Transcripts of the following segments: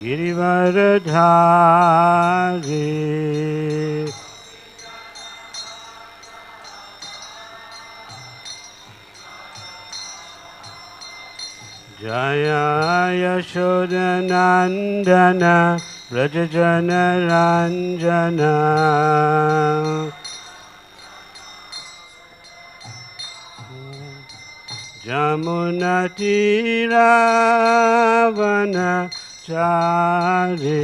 Girivaradhari Jaya Yashodanandana Vrajajana Ranjana Jamunatiravana Chari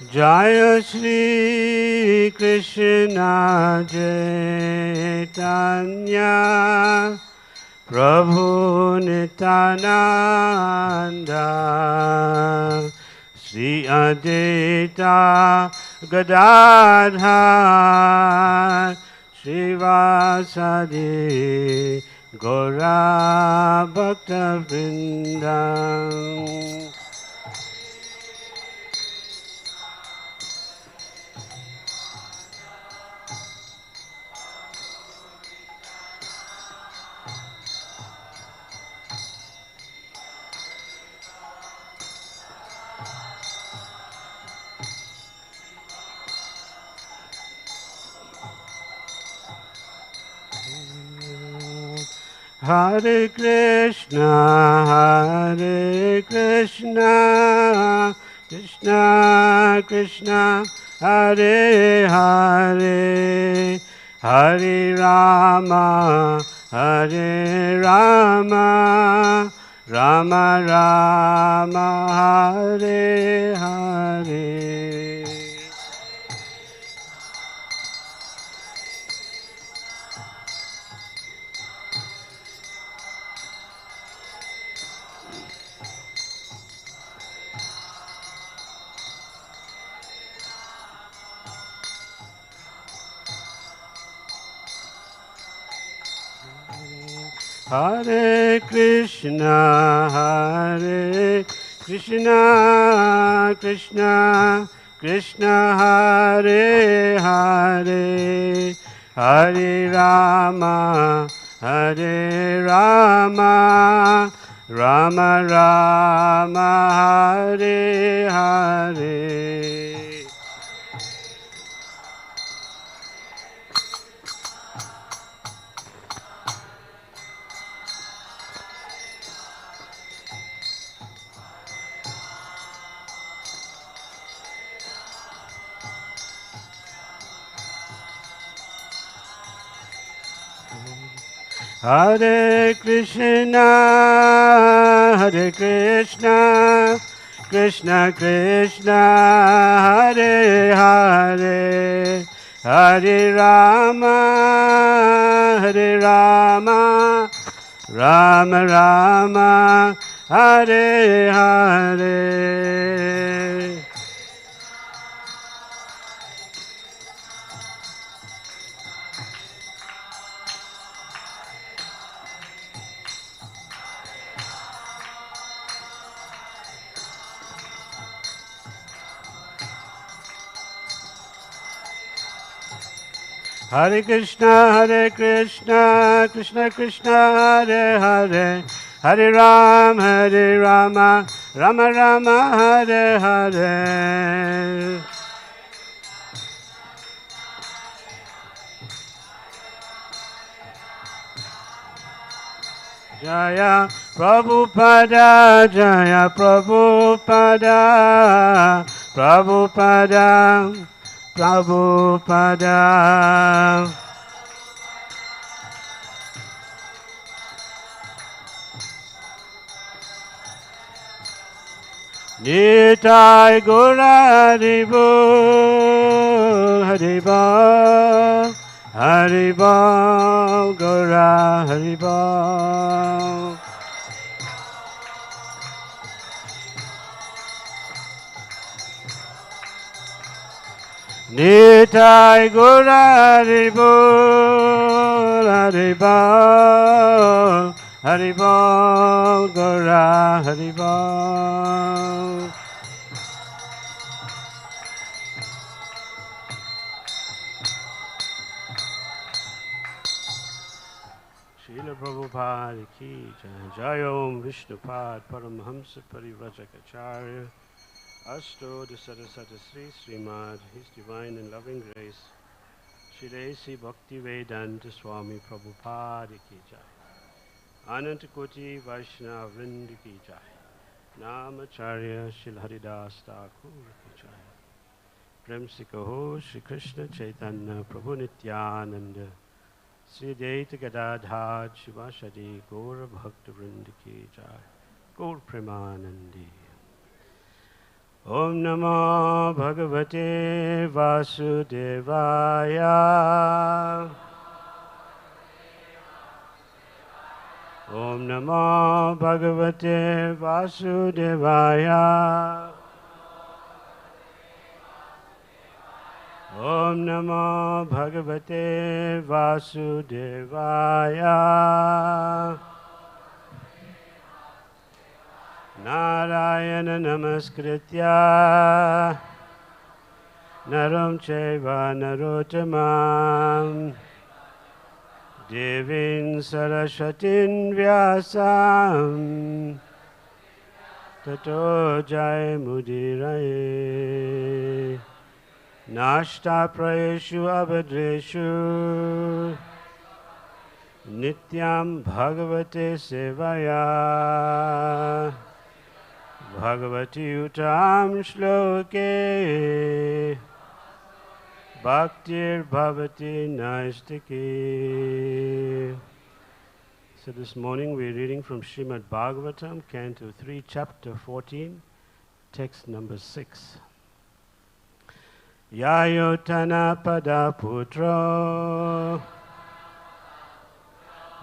Jaya Shri Krishna Chaitanya Prabhu Nityananda Sri Advaita Gadadhar Srivasadi Gaura Bhakta Vrinda Hare Krishna, Krishna Krishna, Hare Hare, Hare Rama, Rama Rama, Hare Hare. Hare Krishna, Krishna Krishna, Hare Hare, Hare Rama, Rama Rama, Hare Hare. Hare Krishna, Krishna Krishna, Hare Hare, Hare Rama, Rama Rama, Hare Hare. Hare Krishna, Krishna Krishna, Hare Hare, Hare Rama, Rama Rama, Hare Hare. Jaya Prabhupada, Jaya Prabhupada, Prabhupada. Nitai Gora Haribol, Haribol, Gora Haribol. Nitai Gora Haribol, Haribol, Haribol, Gora Haribol. Srila Prabhupada ki jai. Jai Om Vishnupad Paramhamsa Parivrajacharya Asto Saraswati Sri Srimad, His Divine and Loving Grace, Shri Desi Bhakti Vedanta Swami Prabhupada ki jai. Ananta Koti Vaishnava Vrind ki jai. Namacharya Shri Haridas Thakur ki jai. Prem se kaho Shri Krishna Chaitanya Prabhu Nityananda Sri Advaita Gadadhar Shivasadi Gaura Bhakta Vrind ki jai. Gaur Premanandi. Om Namo Bhagavate Vasudevaya. Om Namo Bhagavate Vasudevaya. Om Namo Bhagavate Vasudevaya. Narayana Namaskritya Naram Chaiva Narottamam Devin Saraswatin Vyasam Tato Jayamudiraye Nashta Prayeshu Abhadreshu Nityam Bhagavate Sevaya Bhagavati Uttam Shloke Bhaktir Bhavati Naistiki. So this morning we're reading from Srimad Bhagavatam, Canto 3, Chapter 14, text number 6. Yayottānapadaḥ putro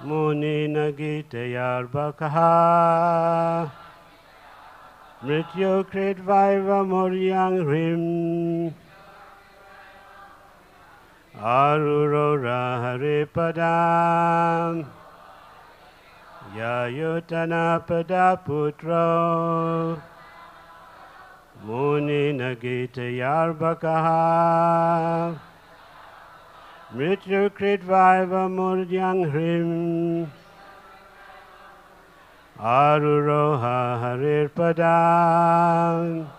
muninā gītayārbhakaḥ mṛtyoḥ kṛtvaiva aṅghrim āruroha padam yayottānapadaḥ putro muninā gītayārbhakaḥ mṛtyoḥ kṛtvaiva aṅghrim āruroha padam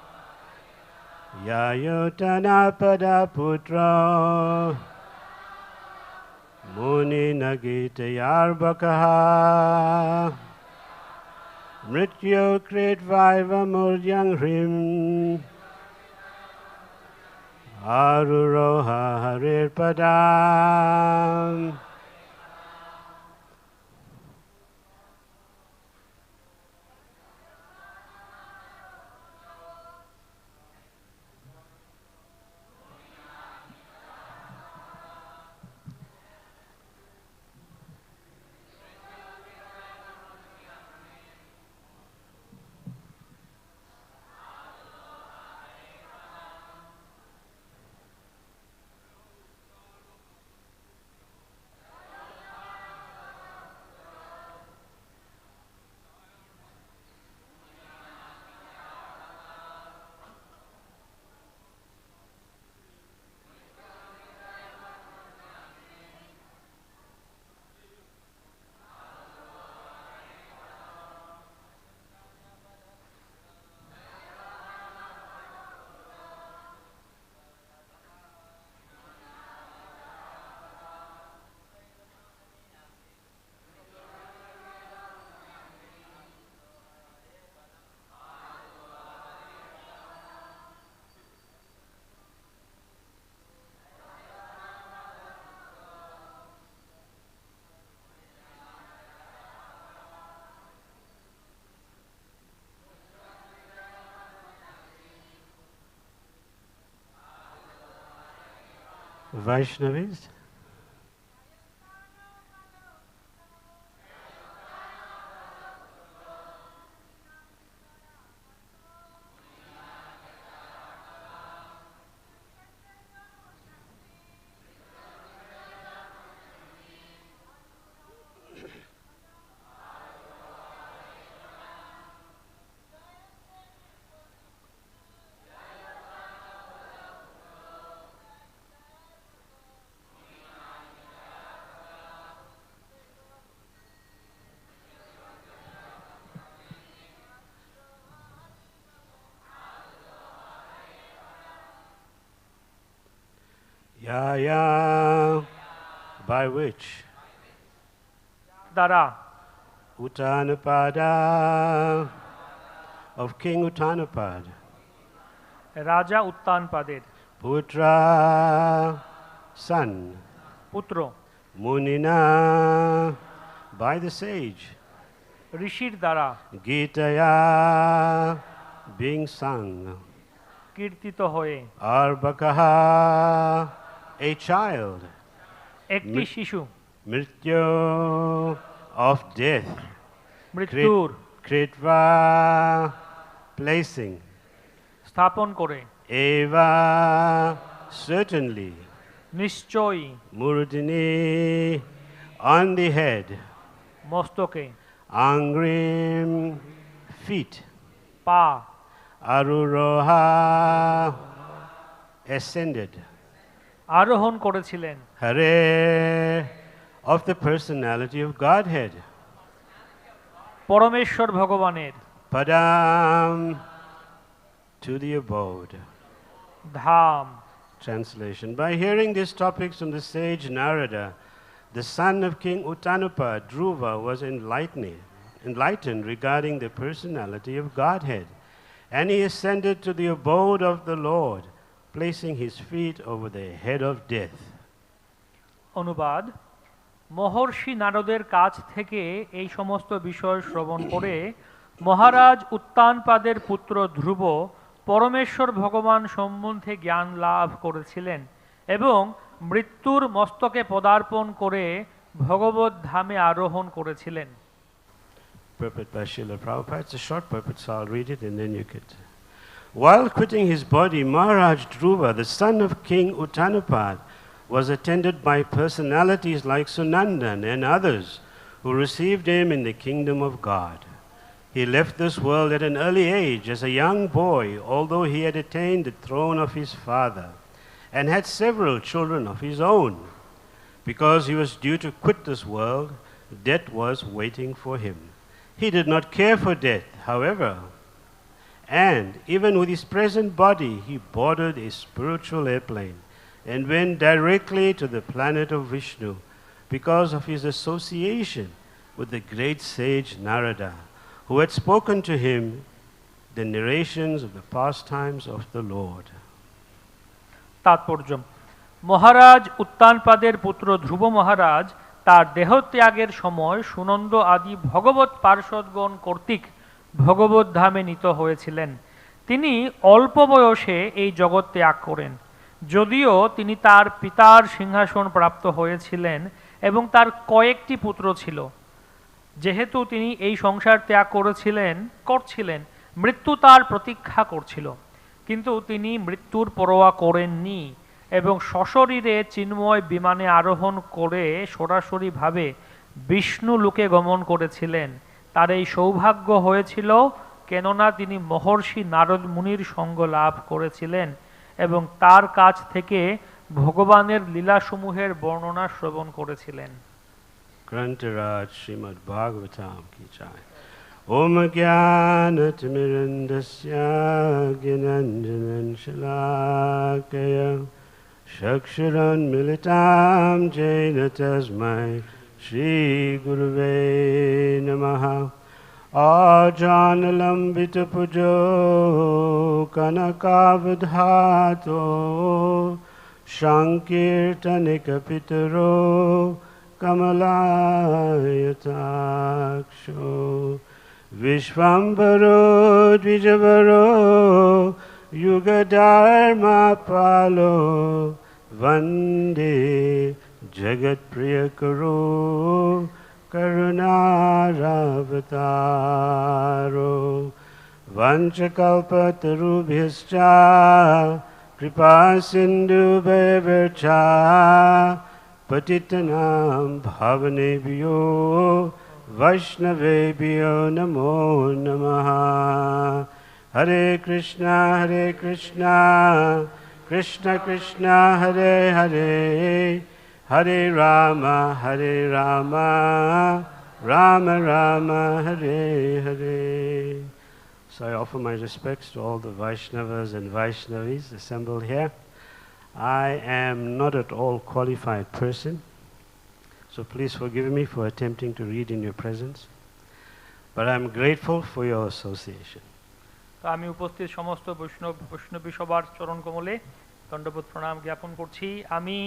yayottānapadaḥ putro muninā gītayārbhakaḥ mṛtyoḥ kṛtvaiva aṅghrim āruroha padam. Vaishnavis. yayā, by which দ্বারা Uttānapāda of King Uttānapāda, রাজা উত্তানপাদের putraḥ, son, পুত্র, muninā, by the sage, ঋষির দ্বারা gītayā, being sung, কীর্তিত হয়ে arbhakaḥ, a child, একটি শিশু mṛtyoḥ, of death, মৃত্যুর kṛtvā, placing, স্থাপন করে eva, certainly, নিশ্চয়ই mūrdhni, on the head, মস্তকে aṅghrim, feet, পা āruroha, ascended, আরোহণ করেছিলেন hareḥ, of the personality of Godhead, পরমেশ্বর ভগবানের padam, to the abode. Dham. Translation. By hearing these topics from the sage Nārada, the son of King Uttānapāda, Dhruva, was enlightened regarding the personality of Godhead, and he ascended to the abode of the Lord, placing his feet over the head of death. অনুবাদ: মহর্ষি নারদের কাছ থেকে এই সমস্ত বিষয় শ্রবণ করে মহারাজ উত্তানপাদের পুত্র ধ্রুব পরমেশ্বর ভগবান সম্বন্ধে জ্ঞান লাভ করেছিলেন এবং মৃত্যুর মস্তকে পদার্পণ করে ভগবত ধামে আরোহণ করেছিলেন। Purport by Srila Prabhupada. It's a short purport, so I'll read it and then you could. While quitting his body, Maharaj Dhruva, the son of King Uttānapāda, was attended by personalities like Sanandan and others who received him in the kingdom of God. He left this world at an early age as a young boy, although he had attained the throne of his father and had several children of his own. Because he was due to quit this world, death was waiting for him. He did not care for death, however, and even with his present body, he boarded a spiritual airplane and went directly to the planet of Vishnu because of his association with the great sage Nārada, who had spoken to him the narrations of the pastimes of the Lord. তাৎপর্য: মহারাজ উত্তানপাদের পুত্র ধ্রুব মহারাজ তার দেহত্যাগের সময় সুনন্দ আদি ভগবত পার্ষদগণ কর্তৃক ভগবত ধামে নীত হয়েছিলেন। তিনি অল্প বয়সে এই জগৎ ত্যাগ করেন। যদিও তিনি তার পিতার সিংহাসন প্রাপ্ত হয়েছিলেন এবং তার কয়েকটি পুত্র ছিল, যেহেতু তিনি এই সংসার ত্যাগ করছিলেন, মৃত্যু তার প্রতীক্ষা করছিল, কিন্তু তিনি মৃত্যুর পরোয়া করেননি এবং সশরীরে চিন্ময় বিমানে আরোহণ করে সরাসরিভাবে বিষ্ণু লোকে গমন করেছিলেন। তার এই সৌভাগ্য হয়েছিল কেননা তিনি মহর্ষি নারদ মুনির সঙ্গ লাভ করেছিলেন এবং তার কাছ থেকে ভগবানের লীলাসমূহের বর্ণনা শ্রবণ করেছিলেন। Grantaraj Srimad Bhagavatam ki jai. Om Jnanatimmirandasya Gnananjanan Shalakaya Shaksharan Militam Jena Tasmai Shri Gurave Namaha. Ajanalambita pujo kanakavadhato Shankirtanika pitaro Kamalayataksho Vishvambaro Dvijavaro Yugadharmapalo Vande Jagat Priyakaro Karunaravataro Vanchakalpatarubhyascha Kripasindubhayvarcha Patitanam Bhavanebhyo Vaishnavebhyo Namo Namaha. Hare Krishna, Krishna Krishna, Hare Hare, Hare Rama, Rama Rama, Hare Hare. So I offer my respects to all the Vaishnavas and Vaishnavis assembled here. I am not at all qualified person, so please forgive me for attempting to read in your presence, but I'm grateful for your association. তো আমি উপস্থিত সমস্ত বৈষ্ণবী সবার চরণ কমলে দণ্ডবোধ প্রণাম জ্ঞাপন করছি। আমি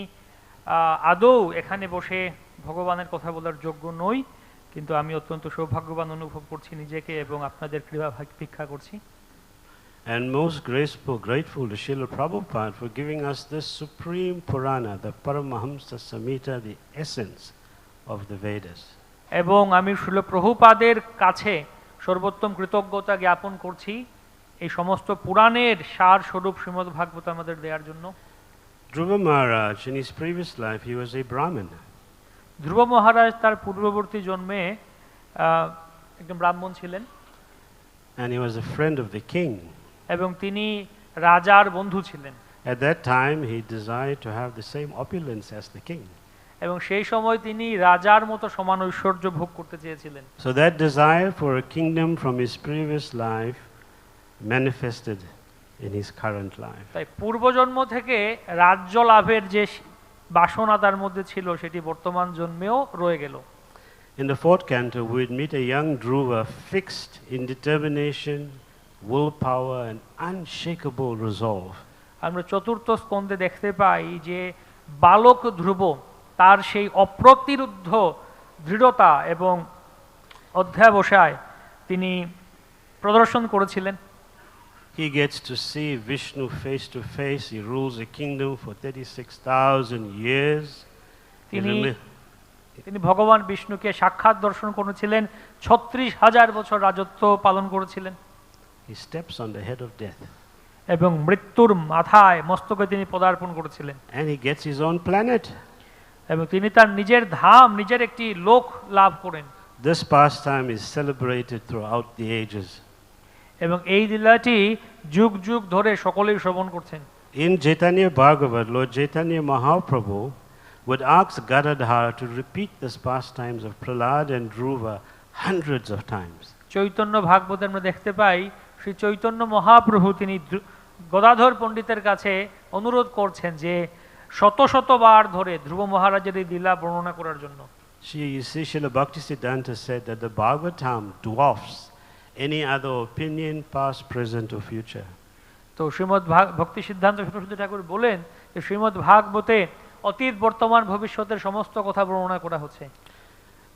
আদৌ এখানে বসে ভগবানের কথা বলার যোগ্য নই, কিন্তু আমি অত্যন্ত সৌভাগ্যবান অনুভব করছি নিজেকে এবং আপনাদের কৃপা ভিক্ষা করছি। And most grateful to Srila Prabhupada for giving us this supreme Purana, the Paramahamsa Samhita, the essence of the Vedas. এবং আমি শ্রীল প্রভুপাদের কাছে সর্বোত্তম কৃতজ্ঞতা জ্ঞাপন করছি এই সমস্ত পুরাণের সার স্বরূপ শ্রীমদ্ ভাগবত আমাদের দেওয়ার জন্য। Dhruva Maharaj, in his previous life, he was a Brahmin. ধ্রুব মহারাজ তার পূর্ববর্তী জন্মে একজন ব্রাহ্মণ ছিলেন। And he was a friend of the king. এবং তিনি রাজার বন্ধু ছিলেন। At that time, he desired to have the same opulence as the king. এবং সেই সময় তিনি রাজার মতো সমান ঐশ্বর্য ভোগ করতে চেয়েছিলেন। So that desire for a kingdom from his previous life manifested in his current life. তাই পূর্বজন্ম থেকে রাজ্য লাভের যে বাসনা তার মধ্যে ছিল সেটি বর্তমান জন্মেও রয়ে গেল। In the fourth canto, we would meet a young Dhruva fixed in determination, willpower and unshakable resolve. আমরা চতুর্থ স্কন্ধে দেখতে পাই যে বালক ধ্রুব তার সেই অপ্রতিরোধ্য দৃঢ়তা এবং অধ্যাবসায় তিনি প্রদর্শন করেছিলেন। He gets to see Vishnu face to face. He rules a kingdom for 36,000 years. তিনি ভগবান বিষ্ণুকে সাক্ষাৎ দর্শন করেছিলেন, 36,000 বছর রাজত্ব পালন করেছিলেন। He steps on the head of death. এবং মৃত্যুর মাথায় মস্তকে তিনি পদার্পণ করেছিলেন। And he gets his own planet. এবং তিনি তার নিজের ধাম, নিজের একটি লোক লাভ করেন। This pastime is celebrated throughout the ages. এবং এই লীলাটি যুগ যুগ ধরে সকলেই শ্রবণ করছেন। In Chaitanya Bhagavat, Lord Chaitanya Mahaprabhu would ask Gadadhar to repeat this pastimes of Prahlad and Dhruva hundreds of times. Chaitanya ভাগবতে আমরা দেখতে পাই শ্রী চৈতন্য মহাপ্রভু তিনি গদাধর পণ্ডিতের কাছে অনুরোধ করছেন যে শত শতবার ধরে ধ্রুব মহারাজের এই লীলা বর্ণনা করার জন্য। Srila Bhaktisiddhanta said that the Bhagavatam dwarfs any other opinion, past, present or future. তো শ্রীমদ্ ভক্তি সিদ্ধান্ত সরস্বতী ঠাকুর বলেন যে শ্রীমদ্ ভাগবতে অতীত বর্তমান ভবিষ্যতের সমস্ত কথা বর্ণনা করা হচ্ছে।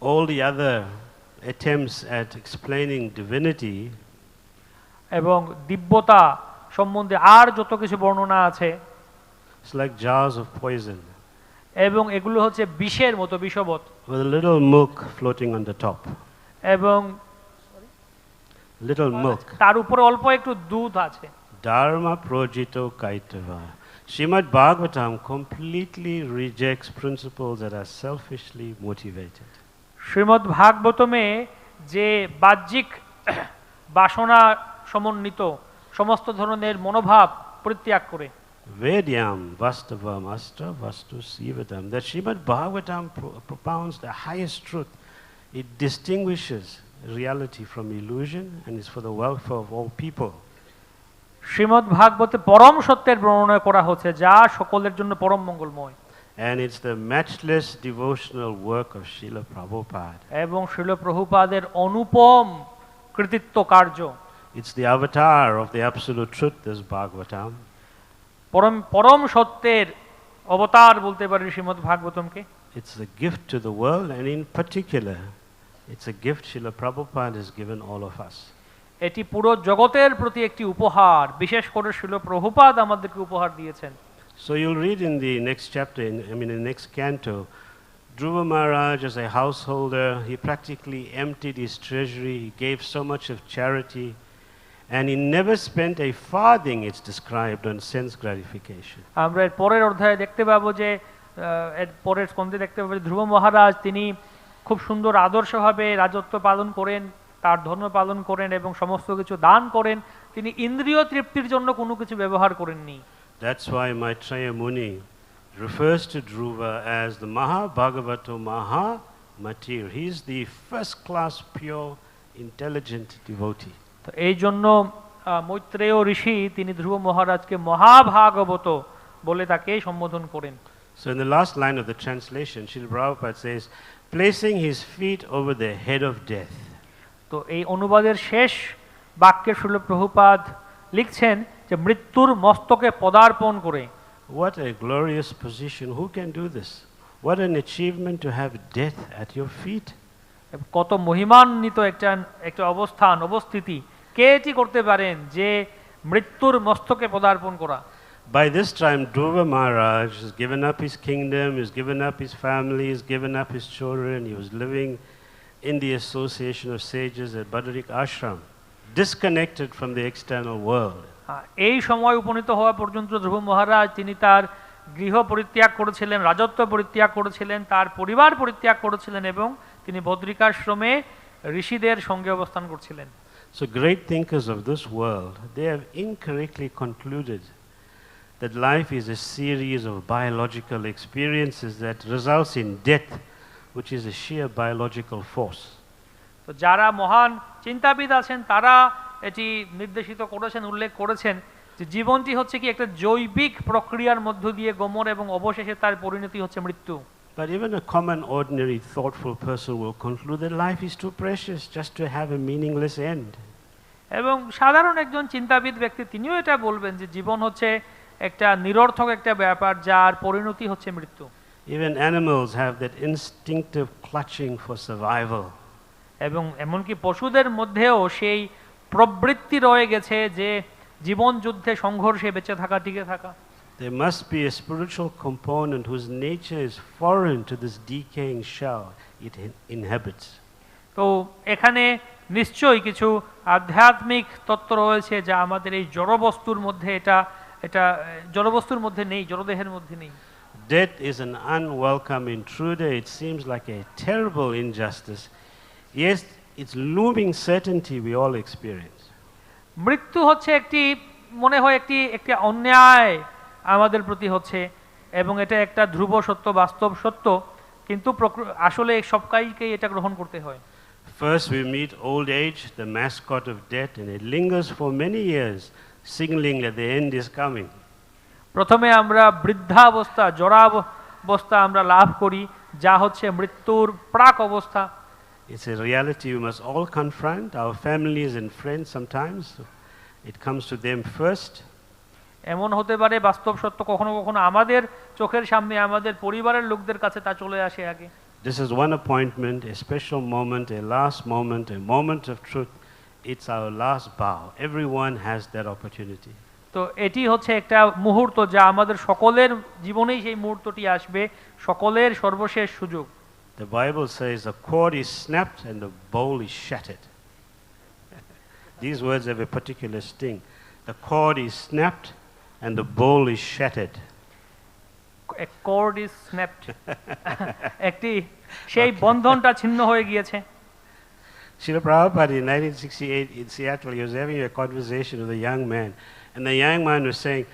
All the other attempts at explaining divinity এবং দিব্যতা সম্বন্ধে আর যত কিছু বর্ণনা আছে it's like jars of poison. এবং এগুলো হচ্ছে বিষের মতো বিষবৎ। With a little milk floating on the top. এবং little milk. তার উপরে অল্প একটু দুধ আছে। Dharma projito kṛtvā. Srimad Bhagavatam completely rejects principles that are selfishly motivated. Shrimad ভাগবতমে যে বাহ্যিক বাসনা সমন্বিত সমস্ত ধরনের মনোভাব পরিত্যাগ করে Vedyam vastavam astra vastu sivatam. That Srimad Bhagavatam propounds the highest truth. It distinguishes reality from illusion and is for the welfare of all people. Shrimad ভাগবতে পরম সত্যের বর্ণনা করা হচ্ছে যা সকলের জন্য পরম মঙ্গলময়। And it's the matchless devotional work of Srila Prabhupada. এবং শ্রীল প্রভুপাদের অনুপম কৃতিত্ব কার্য। It's the avatar of the absolute truth, this Bhagavatam. পরম সত্যের অবতার বলতে পারি Shrimad ভাগবতমকে। It's a gift to the world, and in particular it's a gift Srila Prabhupada has given all of us. এটি পুরো জগতের প্রতি একটি উপহার, বিশেষ করে শ্রীল প্রভুপাদ আমাদেরকে উপহার দিয়েছেন। So you'll read in the next chapter, in the next canto, Dhruva Maharaj as a householder, he practically emptied his treasury, he gave so much of charity, and he never spent a farthing, it's described, on sense gratification. আমরা এর পরের অধ্যায়ে দেখতে পাবো যে এর পরের স্কন্ধে দেখতে পাবো যে ধ্রুব মহারাজ তিনি খুব সুন্দর আদর্শভাবে রাজত্ব পালন করেন, তার ধর্ম পালন করেন এবং সমস্ত কিছু দান করেন, তিনি ইন্দ্রিয় তৃপ্তির জন্য কোনো কিছু ব্যবহার করেননি। That's why Maitreya Muni refers to Dhruva as the Mahabhagavato Mahamatir. He's the first class pure intelligent devotee. তো এই জন্য মৈত্রেয় ঋষি তিনি ধ্রুব মহারাজকে মহাভাগবত বলে তাকে সম্বোধন করেন। So in the last line of the translation, Srila Prabhupada says, placing his feet over the head of death. তো এই অনুবাদের শেষ বাক্যে শ্রীল প্রভুপাদ লিখছেন যে মৃত্যুর মস্তকে পদার্পণ করে। What a glorious position. Who can do this? What an achievement to have death at your feet. কত মহিমান্বিত একটা অবস্থান অবস্থিতি, কে এটি করতে পারেন যে মৃত্যুর মস্তকে পদার্পণ করা। By this time, Dhruva Maharaj has given up his kingdom, he's given up his family, he's given up his children. He was living in the association of sages at Badarik Ashram, disconnected from the external world. এই সময় উপনীত হওয়া পর্যন্ত ধ্রুব মহারাজ তিনি তার গৃহ পরিত্যাগ করেছিলেন, রাজত্ব পরিত্যাগ করেছিলেন, তার পরিবার পরিত্যাগ করেছিলেন এবং তিনি বদ্রিকাশ্রমে ঋষিদের সঙ্গে অবস্থান করছিলেন। So great thinkers of this world, they have incorrectly concluded that life is a series of biological experiences that results in death, which is a sheer biological force. তো যারা মহান চিন্তাবিদ আছেন তারা এটি নির্দেশিত করেছেন, উল্লেখ করেছেন যে জীবনটি হচ্ছে কি একটা জৈবিক প্রক্রিয়ার মধ্য দিয়ে গমন এবং অবশেষে তার পরিণতি হচ্ছে মৃত্যু। But even a common, ordinary, thoughtful person will conclude that life is too precious just to have a meaningless end. এবং সাধারণ একজন চিন্তাবিদ ব্যক্তি তিনিও এটা বলবেন যে জীবন হচ্ছে একটা নিরর্থক একটা ব্যাপার যার পরিণতি হচ্ছে মৃত্যু। Even animals have that instinctive clutching for survival. এবং এমনকি পশুদের মধ্যেও সেই প্রবৃত্তি রয়ে গেছে যে জীবন যুদ্ধে সংঘর্ষে বেঁচে থাকা, টিকে থাকা। There must be a spiritual component whose nature is foreign to this decaying shell it inhabits. তো এখানে নিশ্চয়ই কিছু আধ্যাত্মিক তত্ত্ব রয়েছে যা আমাদের এই জড়বস্তুর মধ্যে এটা জড়বস্তুর মধ্যে নেই, জড়দেহের মধ্যে নেই। Death is an unwelcome intruder. It seems like a terrible injustice. Yes, it's looming certainty we all experience. মৃত্যু হচ্ছে একটি মনে হয় একটি অন্যায় আমাদের প্রতি হচ্ছে এবং এটা একটা ধ্রুব সত্য, বাস্তব সত্য, কিন্তু আসলে সবকাইকেই এটা গ্রহণ করতে হয়। First we meet old age, the mascot of death, and it lingers for many years, signaling that the end is coming. প্রথমে আমরা বৃদ্ধাবস্থা, জরাবস্থা আমরা লাভ করি যা হচ্ছে মৃত্যুর প্রাক অবস্থা। It's a reality we must all confront. Our families and friends sometimes, it comes to them first. এমন হতে পারে বাস্তব সত্য কখনো কখনো আমাদের চোখের সামনে আমাদের পরিবারের লোকদের কাছে তা চলে আসে আগে। This is one appointment, a special moment, a last moment, a moment of truth. It's our last bow. Everyone has that opportunity. তো এটি হচ্ছে একটা মুহূর্ত যা আমাদের সকলের জীবনেই সেই মুহূর্তটি আসবে, সকলের সর্বশেষ সুযোগ। The Bible says the cord is snapped and the bowl is shattered. These words have a particular sting. The cord is snapped and the bowl is shattered. A cord is snapped. একটি সেই বন্ধনটা ছিন্ন হয়ে গিয়েছে। Srila Prabhupada in 1968 in Seattle, he was having a conversation with a young man, and the young man was saying,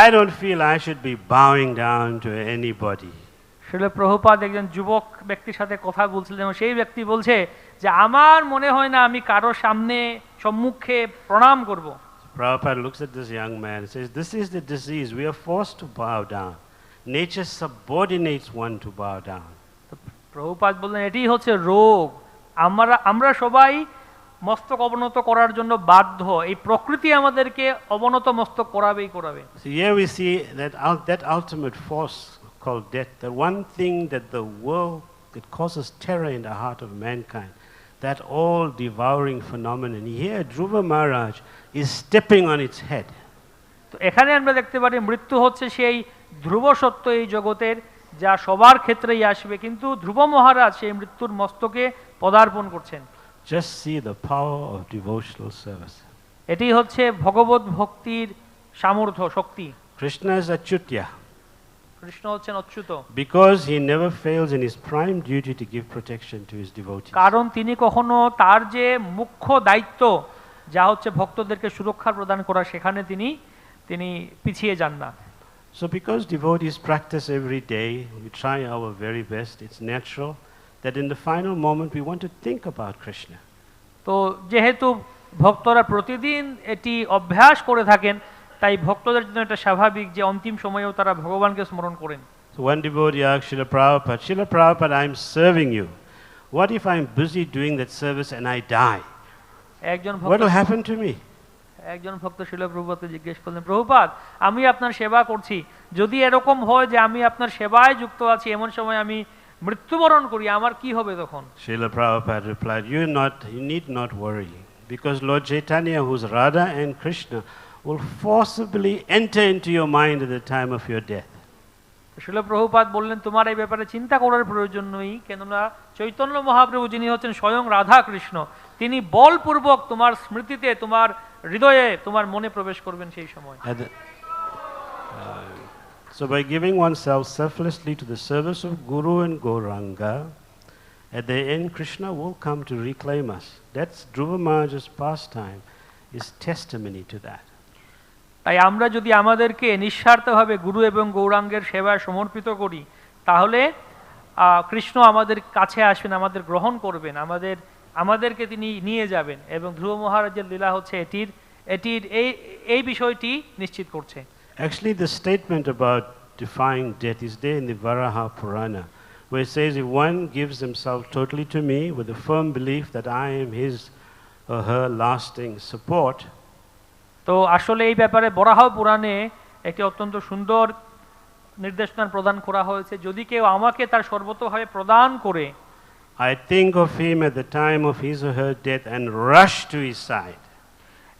I don't feel I should be bowing down to anybody. Srila Prabhupada একজন যুবক ব্যক্তির সাথে কথা বলছিলেন এবং সেই ব্যক্তি বলছে যে আমার মনে হয় না আমি কারো সামনে সম্মুখে প্রণাম করব। Prabhupada looks at this young man and says, this is the disease. We are forced to bow down. Nature subordinates one to bow down. Prabhupada বললেন এটি হচ্ছে রোগ, আমরা সবাই মস্তক অবনত করার জন্য বাধ্য, এই প্রকৃতি আমাদেরকে অবনত মস্তক করাবেই করাবে। So here we see that ultimate force called death, the one thing that the world, that causes terror in the heart of mankind, that all devouring phenomenon. Here Dhruva Maharaj is stepping on its head. তো এখানে আমরা দেখতে পারি মৃত্যু হচ্ছে সেই ধ্রুব সত্য এই জগতের যা সবার ক্ষেত্রেই আসবে, কিন্তু ধ্রুব মহারাজ সেই মৃত্যুর মস্তকে পদার্পণ করছেন। Just see the power of devotional service. এটি হচ্ছে ভগবত ভক্তির সামর্থ্য, শক্তি। Krishna is Achyutya. কৃষ্ণ হচ্ছেন Achyuta. Because he never fails in his prime duty to give protection to his devotees. কারণ তিনি কখনো তার যে মুখ্য দায়িত্ব যা হচ্ছে ভক্তদেরকে সুরক্ষা প্রদান করা, সেখানে তিনি পিছিয়ে যান না। So because devotees practice every day, we try our very best, it's natural that in the final moment we want to think about Krishna. তো যেহেতু ভক্তরা প্রতিদিন এটি অভ্যাস করে থাকেন, তাই ভক্তদের জন্য এটা স্বাভাবিক যে অন্তিম সময়েও তারা ভগবানকে স্মরণ করেন। So one devotee asked Srila Prabhupada, I'm serving you. What if I'm busy doing that service and I die? What will happen to me? একজন ভক্ত শিল প্রভুপাদকে জিজ্ঞেস করলেন, প্রভুপাদ আমি আপনার সেবা করছি, যদি এরকম হয় যে আমি আপনার সেবায় যুক্ত আছি, এমন সময় আমি মৃত্যুবরণ করি, আমার কি হবে তখন? Srila Prabhupada replied, you need not worry, because Lord Chaitanya, who's Radha and Krishna, will forcibly enter into your mind at the time of your death. শিল প্রভুপাদ বললেন, তোমার এই ব্যাপারে চিন্তা করার প্রয়োজন নেই, কেননা চৈতন্য মহাপ্রভু যিনি হচ্ছেন স্বয়ং রাধা কৃষ্ণ, তিনি বলপূর্বক তোমার স্মৃতিতে, তোমার হৃদয়ে, তোমার মনে প্রবেশ করবেন সেই সময়। So by giving oneself selflessly to the service of Guru and Gauranga, at the end Krishna will come to reclaim us. That's Dhruva Maharaj's pastime, is testimony to that. তাই আমরা যদি আমাদেরকে নিঃস্বার্থভাবে গুরু এবং গৌরাঙ্গের সেবায় সমর্পিত করি, তাহলে কৃষ্ণ আমাদের কাছে আসবেন, আমাদের গ্রহণ করবেন, আমাদেরকে তিনি নিয়ে যাবেন, এবং ধ্রুব মহারাজের লীলা হচ্ছে এটির এই বিষয়টি নিশ্চিত করছে। Actually the statement about defying death is there in the Varaha Purana, where it says if one gives himself totally to me with a firm belief that I am his or her lasting support. তো আসলে এই ব্যাপারে বরাহ পুরাণে একটি অত্যন্ত সুন্দর নির্দেশনা প্রদান করা হয়েছে, যদি কেউ আমাকে তার সর্বতোভাবে প্রদান করে, I think of him at the time of his or her death and rush to his side.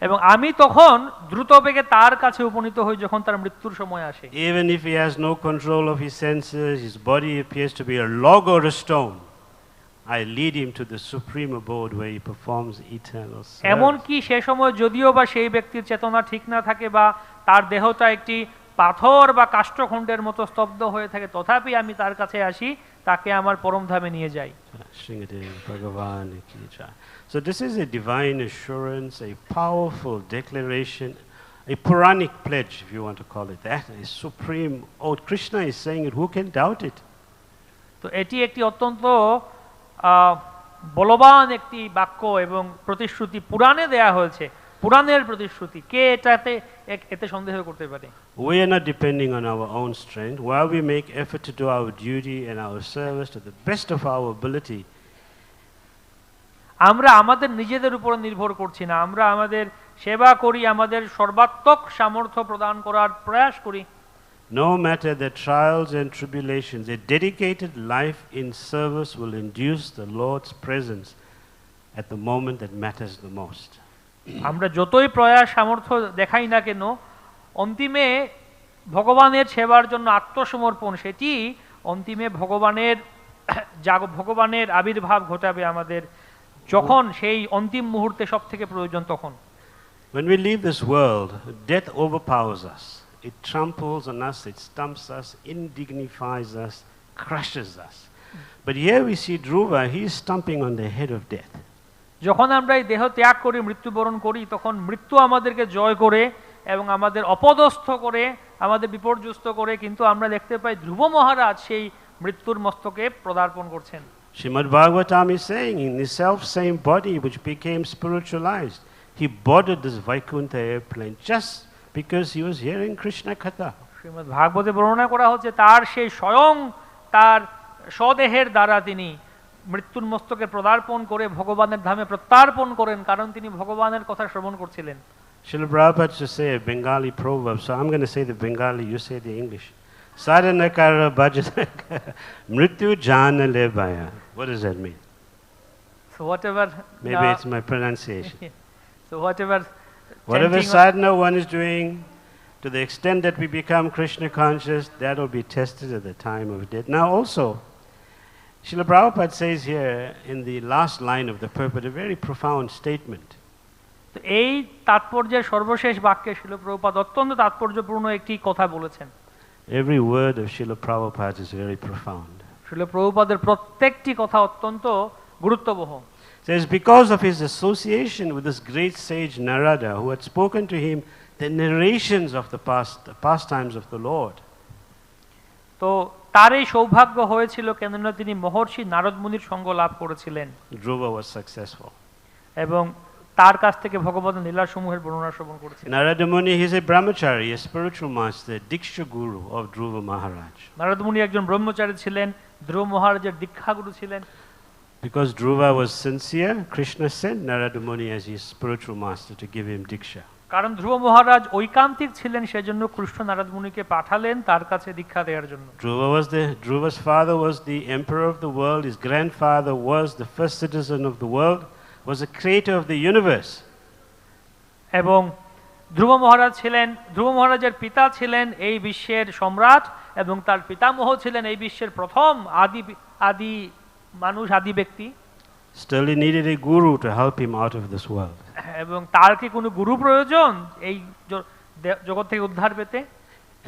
এবং আমি তখন দ্রুত বেগে তার কাছে উপনীত হই যখন তার মৃত্যুর সময় আসে। Even if he has no control of his senses, his body appears to be a log or a stone, I lead him to the supreme abode where he performs eternal service. এমন কি সে সময় যদিও বা সেই ব্যক্তির চেতনা ঠিক না থাকে বা তার দেহটা একটি পাথর বা কাষ্ঠখণ্ডের মতো স্তব্ধ হয়ে থাকে, তথাপি আমি তার কাছে আসি, তাকে আমার পরম ধামে নিয়ে যাই। So this is a divine assurance, a powerful declaration, a Puranic pledge, if you want to call it that, a supreme oath. Krishna is saying it, who can doubt it? তো এটি একটি অত্যন্ত বলবান একটি বাক্য এবং প্রতিশ্রুতি পুরাণে দেয়া হয়েছে, পুরাণের প্রতিশ্রুতি, কে এতে সন্দেহ করতে পারে? We are not depending on our own strength. While we make effort to do our duty and our service to the best of our ability, আমরা আমাদের নিজেদের উপর নির্ভর করছি না, আমরা আমাদের সেবা করি, আমাদের সর্বাত্মক সামর্থ্য প্রদান করার প্রয়াস করি। No matter the trials and tribulations, a dedicated life in service will induce the Lord's presence at the moment that matters the most. আমরা যতই প্রয়াস সামর্থ্য দেখাই না কেন, অন্তিমে ভগবানের সেবার জন্য আত্মসমর্পণ, সেটি অন্তিমে ভগবানের আবির্ভাব ঘটাবে আমাদের, যখন সেই অন্তিম মুহূর্তে সবথেকে প্রয়োজন তখন। When we leave this world, death overpowers us. It tramples on us, it stumps us, indignifies us, crushes us. But here we see Dhruva, he is stomping on the head of death. যখন আমরা এই দেহ ত্যাগ করি, মৃত্যুবরণ করি, তখন মৃত্যু আমাদেরকে জয় করে এবং আমাদের অপদস্থ করে, আমাদের বিপর্যস্ত করে, কিন্তু আমরা দেখতে পাই ধ্রুব মহারাজ সেই মৃত্যুর মস্তকে পদার্পণ করছেন। Srimad Bhagavatam is saying, in the self-same body which became spiritualized, he boarded this Vaikuntha airplane just because he was hearing Krishna Katha. Shrimad ভাগবতে বর্ণনা করা হচ্ছে তার সেই স্বয়ং তার স্বদেহের দ্বারা তিনি মৃত্যুর মস্তকে পদার্পণ করে ভগবানের ধামে প্রত্যার্পণ করেন, কারণ তিনি ভগবানের কথা শ্রবণ করছিলেন। Srila Prabhupada used to say a Bengali proverb, so I'm going to say the Bengali, you say the English. Sadhanakara bhajanaka mṛtyoḥ jana lebaya. What does that mean? So whatever, maybe it's my pronunciation. So whatever sadhana one is doing, to the extent that we become Krishna conscious, that will be tested at the time of death. Now also, Srila Prabhupada says here in the last line of the Purport a very profound statement. তো এই তাৎপর্যের সর্বশেষ বাক্যে শিল প্রভুপাদ অত্যন্ত তাৎপর্যপূর্ণ একটি কথা বলেছেন। Every word of Srila Prabhupada is very profound. শিল প্রভুপাদের প্রত্যেকটি কথা অত্যন্ত গুরুত্ববহ। Says because of his association with this great sage Nārada, who had spoken to him the narrations of the pastimes of the Lord. তো তার এই সৌভাগ্য হয়েছিল কেননা তিনি মহর্ষি নারদ মুনির সঙ্গ লাভ করেছিলেন। Dhruva was successful. এবং তার কাছ থেকে ভগবানের লীলাসমূহের বর্ণনা শ্রবণ করেছেন। Nārada Muni, he is a brahmachari, a spiritual master, Diksha Guru of Dhruva Maharaj. Narad মুনি একজন ব্রহ্মচারী ছিলেন, ধ্রুব মহারাজের দীক্ষা গুরু ছিলেন। Because Dhruva was sincere, Krishna sent Nārada Muni as his spiritual master to give him Diksha. কারণ ধ্রুব মহারাজ ঐকান্তিক ছিলেন, সেজন্য কৃষ্ণ নারদ মুনিকে পাঠালেন তার কাছে দীক্ষা দেওয়ার জন্য। Dhruva's father was the emperor of the world, his grandfather was the first citizen of the world, was the creator of the universe. এবং ধ্রুব মহারাজের পিতা ছিলেন এই বিশ্বের সম্রাট, এবং তার পিতামহ ছিলেন এই বিশ্বের প্রথম আদি মানুষ, আদি ব্যক্তি। Still he needed a guru to help him out of this world. এবং তার কি কোনো গুরু প্রয়োজন এই জগৎ থেকে উদ্ধার পেতে?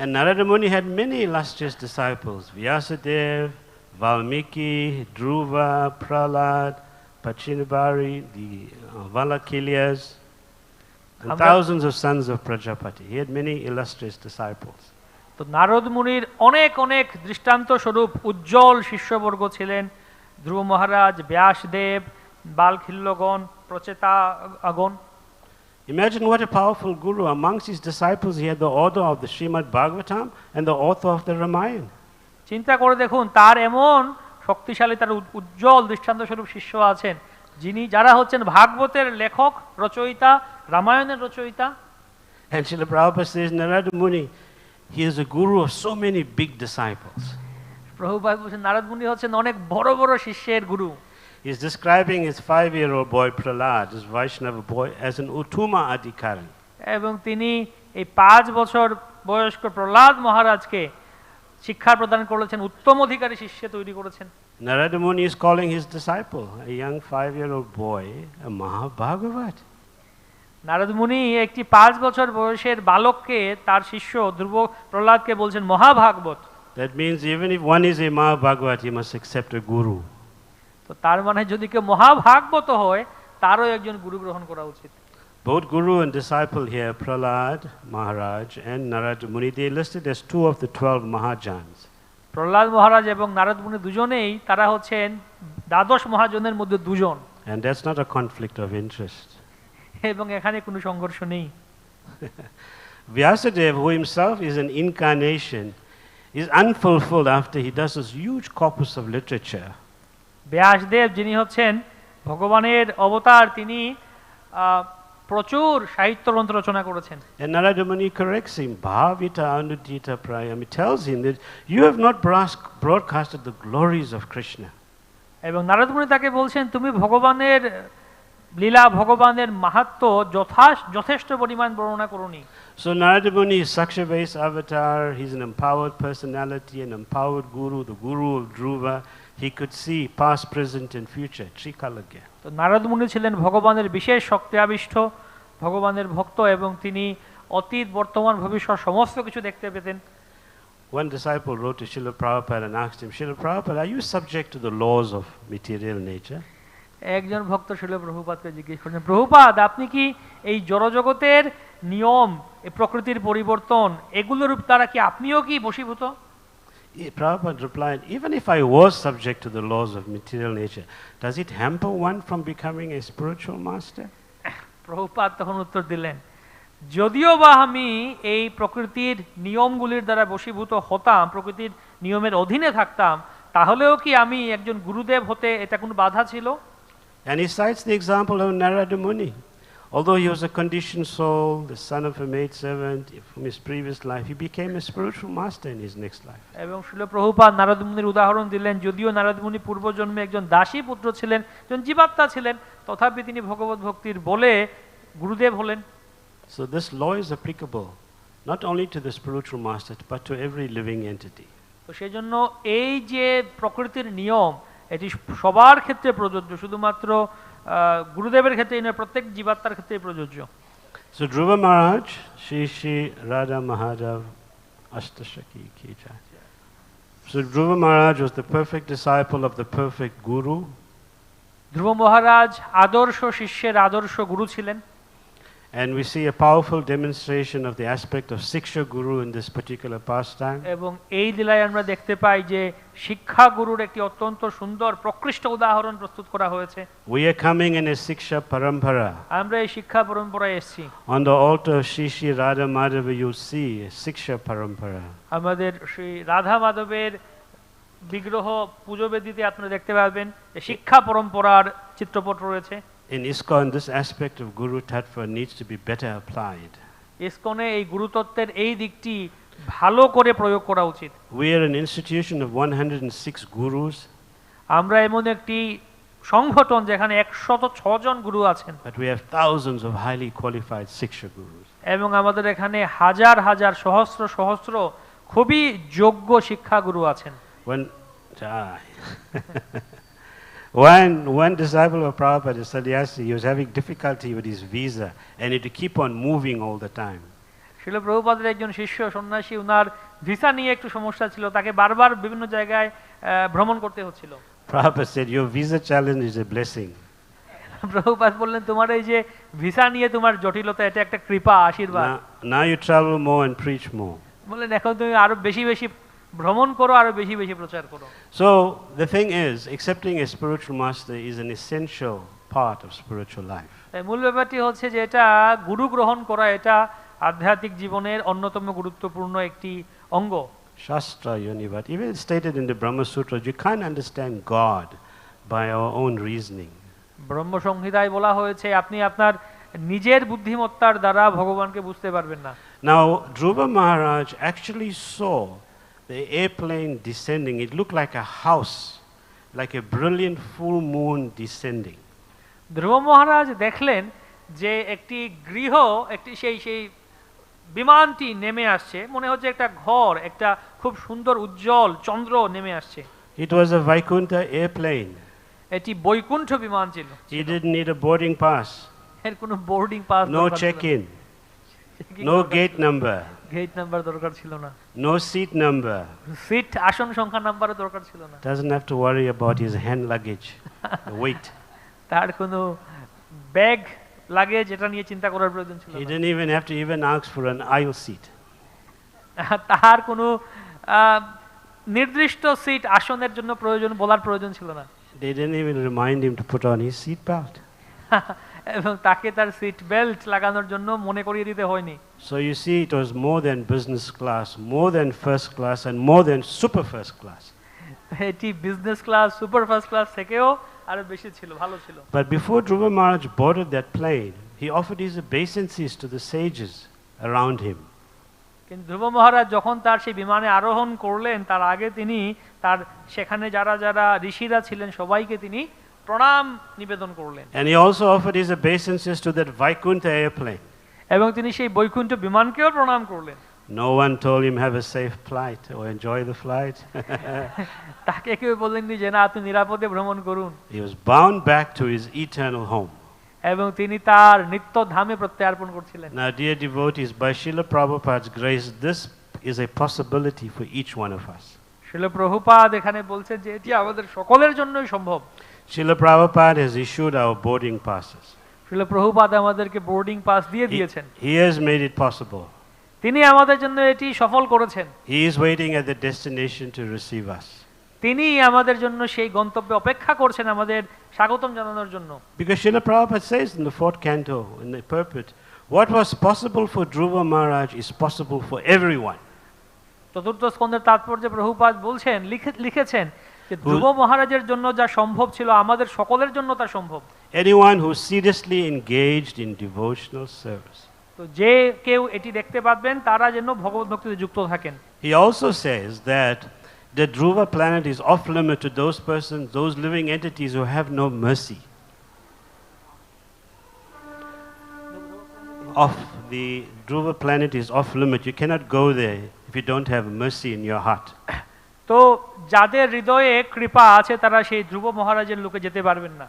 And Nārada Muni had many illustrious disciples: Vyasadeva, Valmiki, Dhruva, Prahlad, Pachinabari, the Valakilyas, and thousands of sons of Prajapati. He had many illustrious disciples. তো নারদ মুনির অনেক অনেক দৃষ্টান্ত স্বরূপ উজ্জ্বল শিষ্যবর্গ ছিলেন। ধ্রুব মহারাজ, Vyasdev, বালখিল্যগণ, প্রচেতাগণ। Imagine what a powerful guru. Amongst his disciples he had the author of the Srimad Bhagavatam and the author of the Ramayana. চিন্তা করে দেখুন, তার এমন শক্তিশালী, তার উজ্জ্বল দৃষ্টান্ত স্বরূপ শিষ্য আছেন যারা হচ্ছেন ভাগবতের লেখক, রচয়িতা, রামায়ণের রচয়িতা। And Srila Prabhupada says Nārada Muni, he is a guru of so many big disciples. Prabhupada বলেন নারদ মুনি হচ্ছেন অনেক বড় বড় শিষ্যের গুরু। He is describing his 5-year-old boy Prahlad, his Vaishnava boy, as an uttama adhikari. এবং তিনি এই 5 বছর বয়স্ক প্রহ্লাদ মহারাজকে শিক্ষা প্রদান করেছেন, উত্তম অধিকারী শিষ্য তৈরি করেছেন। Nārada Muni is calling his disciple, a young 5-year-old boy, a Mahabhagavat. Narad মুনি একটি 5 বছর বয়সের বালককে, তার শিষ্য ধ্রুব প্রহ্লাদকে বলছেন মহাভাগবত। That means even if one is a Mahabhagavat, he must accept a guru. তো তার মানে যদি কেউ মহাভাগবত হয়, তারও একজন গুরু গ্রহণ করা উচিত। Both guru and disciple here, Prahlad Maharaj and Nārada Muni, they are listed as 2 of the 12 Mahajans. Prahlad মহারাজ এবং নারদ মুনি দুজনেই তারা হচ্ছেন দ্বাদশ মহাজনের মধ্যে দুজন। And that's not a conflict of interest. এবং এখানে কোনো সংঘর্ষ নেই। Vyasadeva, who himself is an incarnation, is unfulfilled after he does this huge corpus of literature. Vyasdev, যিনি হচ্ছেন ভগবানের অবতার, তিনি প্রচুর সাহিত্য গ্রন্থ রচনা করেছেন। And Nārada Muni corrects him, Bhavita Anudita Prayam. He tells him that you have not broadcasted the glories of Krishna. এবং নারদ মুনি তাকে বলছেন, তুমি ভগবানের লীলা, ভগবানের মাহাত্ম্য যথেষ্ট পরিমাণ বর্ণনা করোনি। So Nārada Muni is Saksha-based avatar. He's an empowered personality, an empowered guru, the guru of Dhruva. He could see past, present and future, Trikalagya. তো নারদ মুনি ছিলেন ভগবানের বিশেষ শক্তি আবিষ্ট, ভগবানের ভক্ত, এবং তিনি অতীত, বর্তমান, ভবিষ্যৎ সমস্ত কিছু দেখতে পেতেন। One disciple wrote to Srila Prabhupada and asked him, Srila Prabhupada, are you subject to the laws of material nature? একজন ভক্ত শিল প্রভুপাদকে জিজ্ঞেস করেন, প্রভুপাদ, আপনি কি এই জড়জগতের নিয়ম, এই প্রকৃতির পরিবর্তন, এগুলোর দ্বারা কি আপনিও কি বশীভূত? Prabhupada replied, even if I was subject to the laws of material nature, does it hamper one from becoming a spiritual master? Prabhupada তখন উত্তর দিলেন, যদিও বা আমি এই প্রকৃতির নিয়মগুলির দ্বারা বশীভূত হতাম, প্রকৃতির নিয়মের অধীনে থাকতাম, তাহলেও কি আমি একজন গুরুদেব হতে এটা কোনো বাধা ছিল? And he cites the example of Nārada Muni. Although he was a conditioned soul, the son of a maidservant from his previous life, he became a spiritual master in his next life. এবং শিল প্রভুপাদ নারদ মুনির উদাহরণ দিলেন, যদিও নারদ মুনি পূর্বজন্মে একজন দাসী পুত্র ছিলেন, একজন জীবাত্মা ছিলেন, তথাপি তিনি ভগবত ভক্তির বলে গুরুদেব হলেন। So this law is applicable not only to the spiritual master but to every living entity. তো সেজন্য এই যে প্রকৃতির নিয়ম, এটি সবার ক্ষেত্রে প্রযোজ্য, শুধুমাত্র গুরুদেবের ক্ষেত্রে নয়, প্রত্যেক জীবাত্মার ক্ষেত্রে প্রযোজ্য। So Dhruva Maharaj, Shri Radha Mahadev Ashtashaki ki jai. So Dhruva Maharaj was the perfect disciple of the perfect guru. ধ্রুব মহারাজ আদর্শ শিষ্যের আদর্শ গুরু ছিলেন। And we see a powerful demonstration of the aspect of Siksha Guru in this particular pastime. এবং এই লীলায় আমরা দেখতে পাই যে শিক্ষা গুরুর একটি অত্যন্ত সুন্দর প্রকৃষ্ট উদাহরণ প্রস্তুত করা হয়েছে। We are coming in a Siksha Parampara. আমরা এই শিক্ষা পরম্পরায় এসেছি। On the altar of Shri Shri Radha Madhava you'll see a Siksha Parampara. আমাদের শ্রী রাধা মাধবের বিগ্রহ পুজো বেদিতে আপনারা দেখতে পাবেন যে শিক্ষা পরম্পরার চিত্রপট রয়েছে। In ISKCON, this aspect of Guru Tattva needs to be better applied. ইসকনে এই গুরুতত্ত্বের এই দিকটি ভালো করে প্রয়োগ করা উচিত। We are an institution of 106 gurus. আমরা এমন একটি সংগঠন যেখানে 106 জন গুরু আছেন। But we have thousands of highly qualified Siksha gurus. এবং আমাদের ekhane হাজার হাজার সহস্র সহস্র খুবই যোগ্য শিক্ষা গুরু আছেন। One disciple of Prabhupada, Sadyasi, he was having difficulty with his visa and he had to keep on moving all the time. শিল প্রভুপাদের একজন শিষ্য সন্ন্যাসী উনার ভিসা নিয়ে একটু সমস্যা ছিল, তাকে বারবার বিভিন্ন জায়গায় ভ্রমণ করতে হচ্ছিল। Prabhupada said, your visa challenge is a blessing. Prabhupada বললেন তোমার এই যে ভিসা নিয়ে তোমার জটিলতা এটা একটা কৃপা আশীর্বাদ। Now you travel more and preach more. বললেন এখন তুমি আরো বেশি বেশি ভ্রমণ করো, আরো বেশি বেশি প্রচার করো। So the thing is, accepting a spiritual master is an essential part of spiritual life. মূল ব্যাপারটি হচ্ছে যে এটা গুরু গ্রহণ করা এটা আধ্যাত্মিক জীবনের অন্যতম গুরুত্বপূর্ণ একটি অঙ্গ। Shastra Yonivat, even stated in the Brahma Sutras, you can't understand God by our own reasoning. ব্রহ্ম সংহিতায় বলা হয়েছে আপনি আপনার নিজের বুদ্ধিমত্তার দ্বারা ভগবানকে বুঝতে পারবেন না। Now Dhruva Maharaj actually saw the airplane descending. It looked like a house, like a brilliant full moon descending. ধ্রুব মহারাজ দেখলেন যে একটি গৃহ, একটি সেই বিমানটি নেমে আসছে, মনে হচ্ছে একটা ঘর, একটা খুব সুন্দর উজ্জ্বল চন্দ্র নেমে আসছে। It was a Vaikuntha airplane. এটি বৈকুণ্ঠ বিমান ছিল। He didn't need a boarding pass. এর কোনো boarding pass, no check-in, no gate number, gate number দরকার ছিল না, no seat number, সিট আসন সংখ্যা নাম্বারও দরকার ছিল না। Doesn't have to worry about his hand luggage, the weight. তার কোনো ব্যাগ লাগেজ এটা নিয়ে চিন্তা করার প্রয়োজন ছিল না। He didn't even have to ask for an aisle seat. তার কোনো নির্দিষ্ট সিট আসনের জন্য বলার প্রয়োজন ছিল না। They didn't even remind him to put on his seat belt. এবং তাকে তার সিট বেল্ট লাগানোর জন্য মনে করিয়ে দিতে হয়নি। So you see, it was more than business class, more than first class, and more than super first class. এটি business class, super first class থেকেও আরো বেশি ছিল, ভালো ছিল। But before Dhruva Maharaj boarded that plane, he offered his obeisances to the sages around him. কিন্তু ধ্রুব মহারাজ যখন তার সেই বিমানে আরোহণ করলেন তার আগে তিনি তার সেখানে যারা যারা ঋষিরা ছিলেন সবাইকে তিনি প্রণাম নিবেদন করলেন। And he also offered his obeisances to that Vaikuntha airplane. এবং তিনি সেই বৈকুণ্ঠ বিমানকেও প্রণাম করলেন। No one told him have a safe flight or enjoy the flight. তাকে কেউ বলেননি যে না আপনি নিরাপদে ভ্রমণ করুন। He was bound back to his eternal home. এবং তিনি তার নিত্য ধামে প্রত্যার্পণ করছিলেন। Now dear devotees, by Srila Prabhupada's grace, this is a possibility for each one of us. শিল প্রভুপাদ এখানে বলছেন যে এটি আমাদের সকলের জন্যই সম্ভব। Srila Prabhupada has issued our boarding passes. শিল প্রভুপাদ আমাদেরকে বোর্ডিং পাস দিয়ে দিয়েছেন। He has made it possible. তিনি আমাদের জন্য এটি সফল করেছেন। He is waiting at the destination to receive us. তিনি আমাদের জন্য সেই গন্তব্যে অপেক্ষা করছেন আমাদের স্বাগতম জানানোর জন্য। Because Srila Prabhupada says in the 4th canto, in the Purport, what was possible for Dhruva Maharaj is possible for everyone. চতুর্থ স্কন্ধের তাৎপর্যে প্রভুপাদ বলছেন, লিখেছেন যে ধ্রুব মহারাজের জন্য যা সম্ভব ছিল আমাদের সকলের জন্য তা সম্ভব। Anyone who seriously engaged in devotional service. তো যে কেউ এটি দেখতে পাবেন তারা যেন ভগবত ভক্তিতে যুক্ত থাকেন। He also says that the Dhruva planet is off limit to those persons, those living entities who have no mercy. The Dhruva planet is off limit. You cannot go there if you don't have mercy in your heart. তো যাদের হৃদয়ে কৃপা আছে তারা সেই ধ্রুব মহারাজের লোকে যেতে পারবেন না।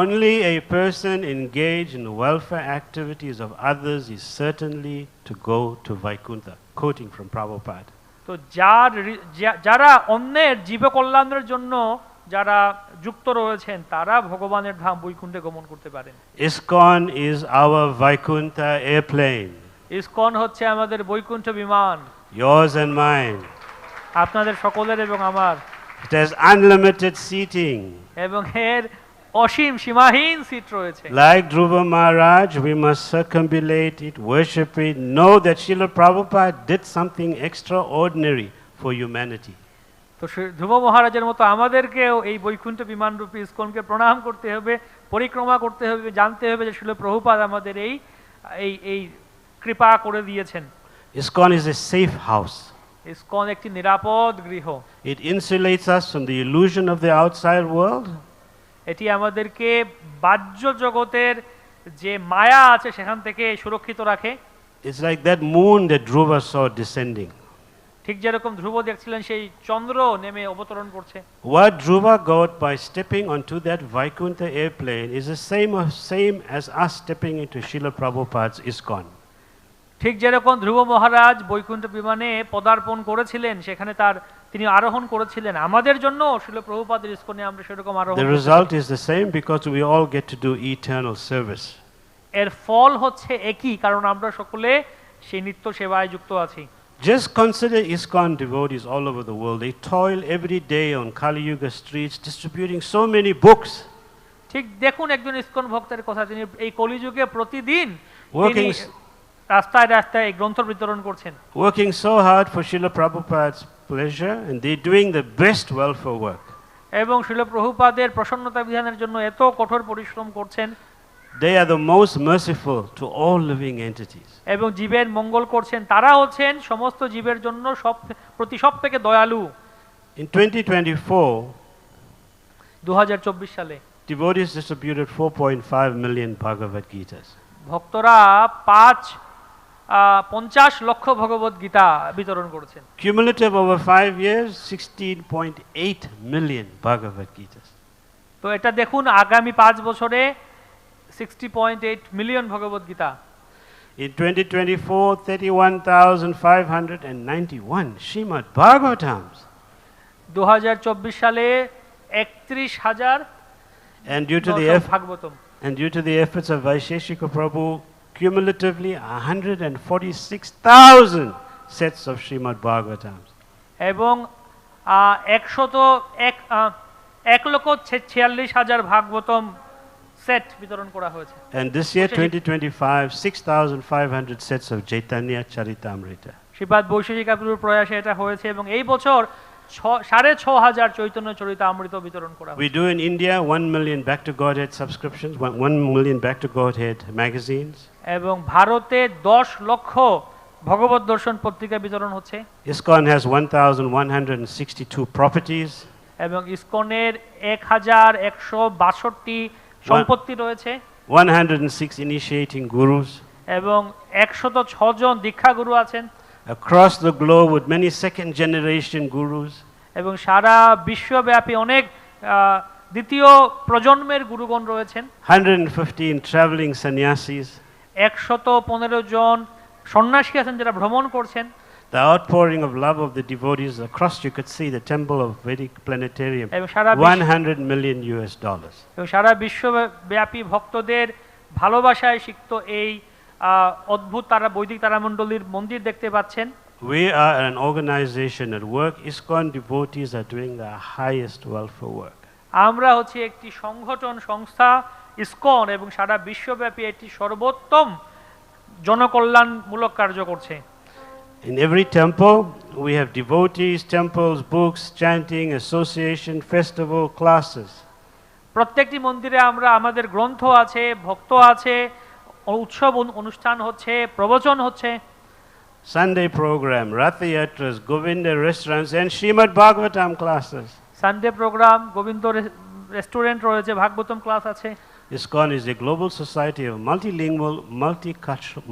Only a person engaged in welfare activities of others is certainly to go to Vaikuntha, quoting from Prabhupada. তো যারা অন্যের জীব কল্যাণের জন্য যারা যুক্ত রয়েছেন তারা ভগবানের ধাম বৈকুণ্ঠে গমন করতে পারেন। ISKCON is our Vaikuntha airplane. ISKCON হচ্ছে আমাদের বৈকুণ্ঠ বিমান, Yours and mine. আপনাদের সকলের এবং আমার। It has unlimited seating. এবং এর অসীম সীমাহীন সিট রয়েছে। Like Dhruva Maharaj, we must circumambulate it, worship it, know that Srila Prabhupada did something extraordinary for humanity. তো ধ্রুব মহারাজের মতো আমাদেরকেও এই বৈকুণ্ঠ বিমান রূপী ইসকনকে প্রণাম করতে হবে, পরিক্রমা করতে হবে, জানতে হবে যে শিল প্রভুপাদ আমাদের এই এই কৃপা করে দিয়েছেন। ISKCON is a safe house. ISKCON একটি নিরাপদ গৃহ। It insulates us from the illusion of the outside world. এটি আমাদেরকে বাহ্য জগতের যে মায়া আছে সেখান থেকে সুরক্ষিত রাখে। It's like that moon that Dhruva saw descending. ঠিক যেরকম ধ্রুব দেখছিলেন সেই চন্দ্র নেমে অবতরণ করছে। What Dhruva got by stepping onto that Vaikuntha airplane is the same as us stepping into Srila Prabhupada's ISKCON. ঠিক যেরকম ধ্রুব মহারাজ বৈকুণ্ঠ বিমানে পদার্পণ করেছিলেন, সেখানে তিনি আরোহণ করেছিলেন, আমাদের জন্য শিল প্রভুপাদের ইসকনে আমরা সেরকম আরোহণ। The result is the same because we all get to do eternal service. এর ফল হচ্ছে একই, কারণ আমরা সকলে সেই নিত্য সেবায় যুক্ত আছি। Just consider ISKCON devotees all over the world. They toil every day on Kali Yuga streets distributing so many books. ঠিক দেখুন একজন ইসকন ভক্তের কথা, তিনি এই কলিযুগে প্রতিদিন Working রাস্তায় রাস্তায় এই গ্রন্থ বিতরণ করছেন। Working so hard for Srila Prabhupada's pleasure, and they're doing the best welfare work. এবং শিল প্রভুপাদের প্রসন্নতা বিধানের জন্য এত কঠোর পরিশ্রম করছেন। They are the most merciful to all living entities. এবং জীবের মঙ্গল করছেন, তারা হচ্ছেন সমস্ত জীবের জন্য প্রতি সবথেকে দয়ালু। In 2024, 2024 সালে devotees distributed 4.5 million Bhagavad Gitas. ভক্তরা 50 লক্ষ ভগবত গীতা বিতরণ করেছেন। Cumulative over 5 years, 16.8 million Bhagavad Gitas. তো এটা দেখুন আগামী 5 বছরে 60.8 million Bhagavad Gita. In 2024, 31,591 Srimad Bhagavatams. 2024 সালে 31,000 And due to the Bhagavatam. And due to the efforts of Vaisheshika Prabhu, cumulatively 146,000 sets of Srimad Bhagavatams. এবং 1,46,000 ভাগবতম সেট বিতরণ করা হয়েছে। And this year, 2025, 6,500 sets of Chaitanya Charitamrita. শ্রীপাদ বৈশেষিকাপুর প্রয়াসে এটা হয়েছে, এবং এই বছর 6,500 চৈতন্য চরিতামৃত বিতরণ করা হয়েছে। We do in India 1 million Back to Godhead subscriptions, 1 million Back to Godhead magazines. এবং ভারতে 10 লক্ষ ভগবত দর্শন পত্রিকা বিতরণ হচ্ছে। ISKCON has 1,162 properties. এবং ইসকনের 1,162 সম্পত্তি রয়েছে। 106 initiating gurus. এবং 106 জন দীক্ষা গুরু আছেন। Across the globe with many second generation gurus. এবং সারা বিশ্বব্যাপী অনেক দ্বিতীয় প্রজন্মের গুরুগণ রয়েছেন। 115 traveling sannyasis. 115 জন সন্ন্যাসী আছেন যারা ভ্রমণ করছেন। The outpouring of love of the devotees across, you could see the temple of Vedic planetarium, $100 million. এবং সারা বিশ্বব্যাপী ভক্তদের ভালোবাসায় সিক্ত এই অদ্ভুত তারা বৈদিক তারামণ্ডলীর মন্দির দেখতে পাচ্ছেন। We are an organization at work. ISKCON devotees are doing the highest welfare work. আমরা হচ্ছে একটি সংগঠন সংস্থা ইসকন, এবং সারা বিশ্বব্যাপী এটি সর্বোত্তম জনকল্যাণমূলক কার্য করছে। In every temple, we have devotees, temples, books, chanting, association, festival, classes. প্রত্যেকটি মন্দিরে আমরা আমাদের গ্রন্থ আছে, ভক্ত আছে, উৎসব অনুষ্ঠান হচ্ছে, প্রবচন হচ্ছে। Sunday program, Ratha Yatras, Govinda restaurants, and Srimad Bhagavatam classes. Sunday programme, Govinda restaurant রয়েছে, ভাগবতম ক্লাস আছে। ISKCON is a global society of multilingual,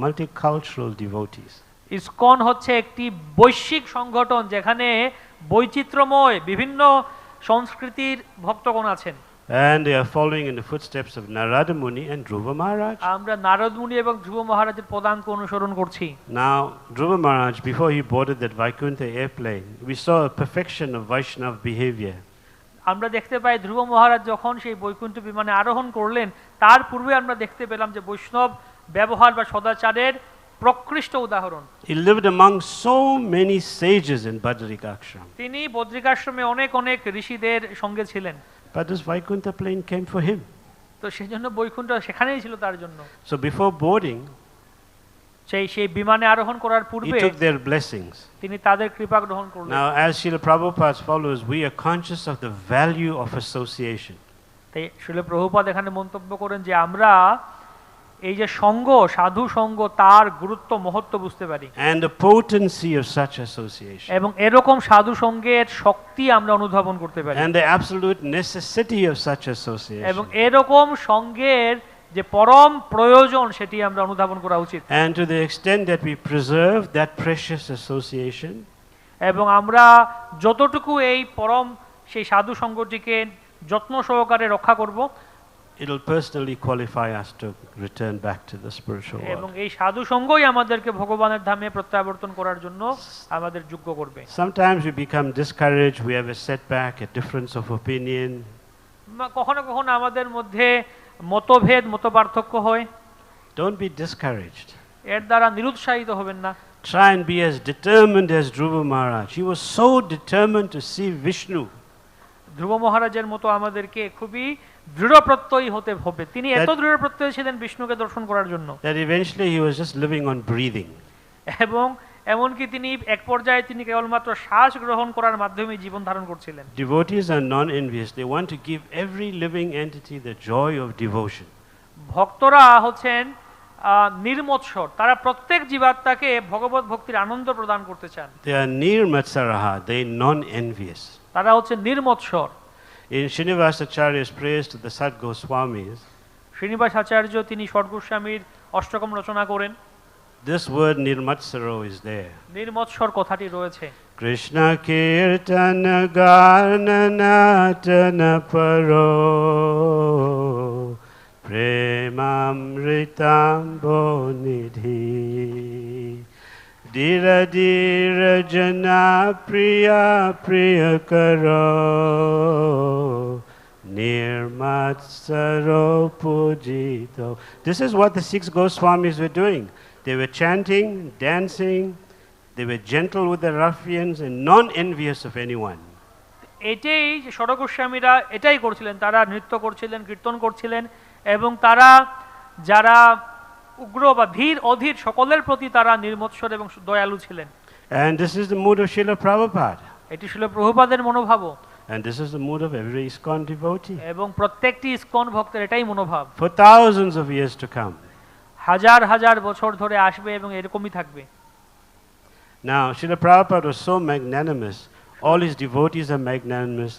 multicultural devotees. ISKCON হচ্ছে একটি বৈশ্বিক সংগঠন যেখানে বৈচিত্র্যময় বিভিন্ন সংস্কৃতির ভক্তগণ আছেন। And they are following in the footsteps of Nārada Muni and Dhruva Maharaj. আমরা নারদ মুনি এবং ধ্রুব মহারাজের পদাঙ্ক অনুসরণ করছি। Now, Dhruva Maharaj, before he boarded that Vaikuntha airplane, we saw a perfection of Vaishnava behavior. আমরা দেখতে পাই ধ্রুব মহারাজ যখন সেই বৈকুণ্ঠ বিমানে আরোহণ করলেন তার পূর্বে আমরা দেখতে পেলাম যে বৈষ্ণব ব্যবহার বা সদাচারের প্রকৃষ্ট উদাহরণ। He lived among so many sages in Badrikashram. তিনি বদ্রিকাশ্রমে অনেক অনেক ঋষিদের সঙ্গে ছিলেন। But this Vaikuntha plane came for him. তো সেজন্য বৈকুণ্ঠ সেখানেই ছিল তার জন্য। So before boarding, সেই বিমানে আরোহণ করার পূর্বে he took their blessings. তিনি তাদের কৃপা গ্রহণ করলেন। Now, as Srila Prabhupada's followers, we are conscious of the value of association. তাই শ্রীল প্রভুপাদ এখানে মন্তব্য করেন যে আমরা এই যে সঙ্গ, সাধু সঙ্গ, তার গুরুত্ব মহত্ব বুঝতে পারি। And the potency of such association. এবং এরকম সাধু সঙ্গের শক্তি আমরা অনুধাবন করতে পারি। And the absolute necessity of such association. এবং এরকম সঙ্গের যে পরম প্রয়োজন সেটি আমরা অনুধাবন করা উচিত। And to the extent that we preserve that precious association, এবং আমরা যতটুকু এই পরম সেই সাধু সঙ্গটিকে যত্ন সহকারে রক্ষা করব, it will personally qualify us to return back to the spiritual এবং world. এই সাধু সঙ্গই আমাদেরকে ভগবানের ধামে প্রত্যাবর্তন করার জন্য আমাদের যোগ্য করবে। Sometimes we become discouraged, we have a setback, a difference of opinion. কখনো কখনো আমাদের মধ্যে মতভেদ, মতপার্থক্য হয়। Don't be discouraged. এর দ্বারা নিরুৎসাহিত হবেন না। Try and be as determined as Dhruva Maharaj. He was so determined to see Vishnu. ধ্রুব মহারাজের মতো আমাদেরকে খুবই দৃঢ়প্রত্যয়ী হতে হবে। তিনি এত দৃঢ়প্রত্যয়ী ছিলেন বিষ্ণুকে দর্শন করার জন্য That eventually he was just living on breathing. এবং এমনকি তিনি এক পর্যায়ে তিনি কেবলমাত্র শ্বাস গ্রহণ করার মাধ্যমে জীবন ধারণ করছিলেন। Devotees are non-envious. They want to give every living entity the joy of devotion. ভক্তরা হচ্ছেন নির্মৎসর, তারা প্রত্যেক জীবাত্মাকে ভগবত ভক্তির আনন্দ প্রদান করতে চান। They are nirmatsaraha. They are non-envious. তারা হচ্ছে নির্মৎসর। In Srinivasacharya's praise to the Sat Goswamis, Srinivas আচার্য তিনি ষট গোস্বামীর অষ্টকম রচনা করেন। this word nirmatsaro is there. নির্মৎসর কথাটি রয়েছে। Krishna kirtana garnanatana paro premamritambo nidhi dira dira jana priya priya karo nirmatsaro pujito. This is what the six Goswamis were doing. They were chanting, dancing, they were gentle with the ruffians and non-envious of anyone. এটাই যে ষট গোস্বামীরা এটাই করছিলেন, তারা নৃত্য করছিলেন, কীর্তন করছিলেন এবং তারা যারা উগ্র বা ধীর অধীর সকলের প্রতি তারা নির্মৎসর এবং দয়ালু ছিলেন। And this is the mood of Srila Prabhupada. এটি ছিল প্রভুপাদের মনোভাব। And this is the mood of every ISKCON devotee. এবং প্রত্যেকটি ইসকন ভক্তের এটাই মনোভাব। For thousands of years to come. হাজার হাজার বছর ধরে আসবে এবং এরকমই থাকবে। Now, Srila Prabhupada was so magnanimous. All his devotees are magnanimous.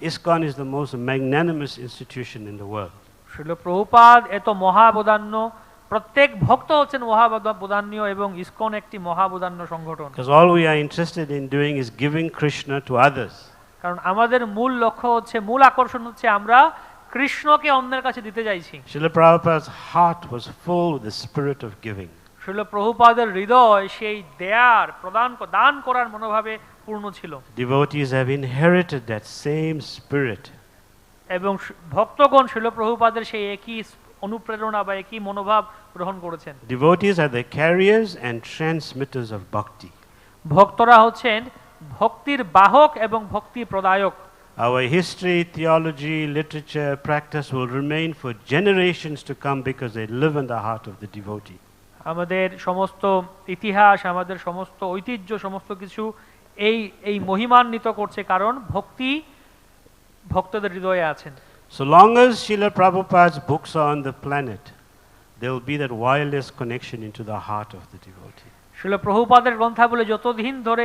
ISKCON is the most magnanimous institution in the world. Srila Prabhupada এত মহাবদান্য, প্রত্যেক ভক্ত হচ্ছেন মহাবদান্য এবং ইসকন একটি মহাবদান্য সংগঠন। Because all we are interested in doing is giving Krishna to others. কারণ আমাদের মূল লক্ষ্য হচ্ছে, মূল আকর্ষণ হচ্ছে আমরা কৃষ্ণকে অন্যের কাছে দিতে চাইছি। Srila Prabhupada's heart was full with the spirit of giving. Srila প্রভুপাদের হৃদয় সেই দেয়ার, দান করার মনোভাবে পূর্ণ ছিল। Devotees have inherited that same spirit. এবং ভক্তগণ শ্রীল প্রভুপাদের সেই একই অনুপ্রেরণা বা একই মনোভাব গ্রহণ করেছেন। Devotees are the carriers and transmitters of bhakti. ভক্তরা হচ্ছেন ভক্তির বাহক এবং ভক্তি প্রদায়ক। Our history, theology, literature, practice will remain for generations to come because they live in the heart of the devotee. আমাদের সমস্ত ইতিহাস, আমাদের সমস্ত ঐতিহ্য, সমস্ত কিছু এই মহিমান্বিত করছে কারণ ভক্তি ভক্তদের হৃদয়ে আছেন। So long as Srila Prabhupada's books are on the planet, there will be that wireless connection into the heart of the devotee. Srila প্রভুপাদের গ্রন্থাবলী যতদিন ধরে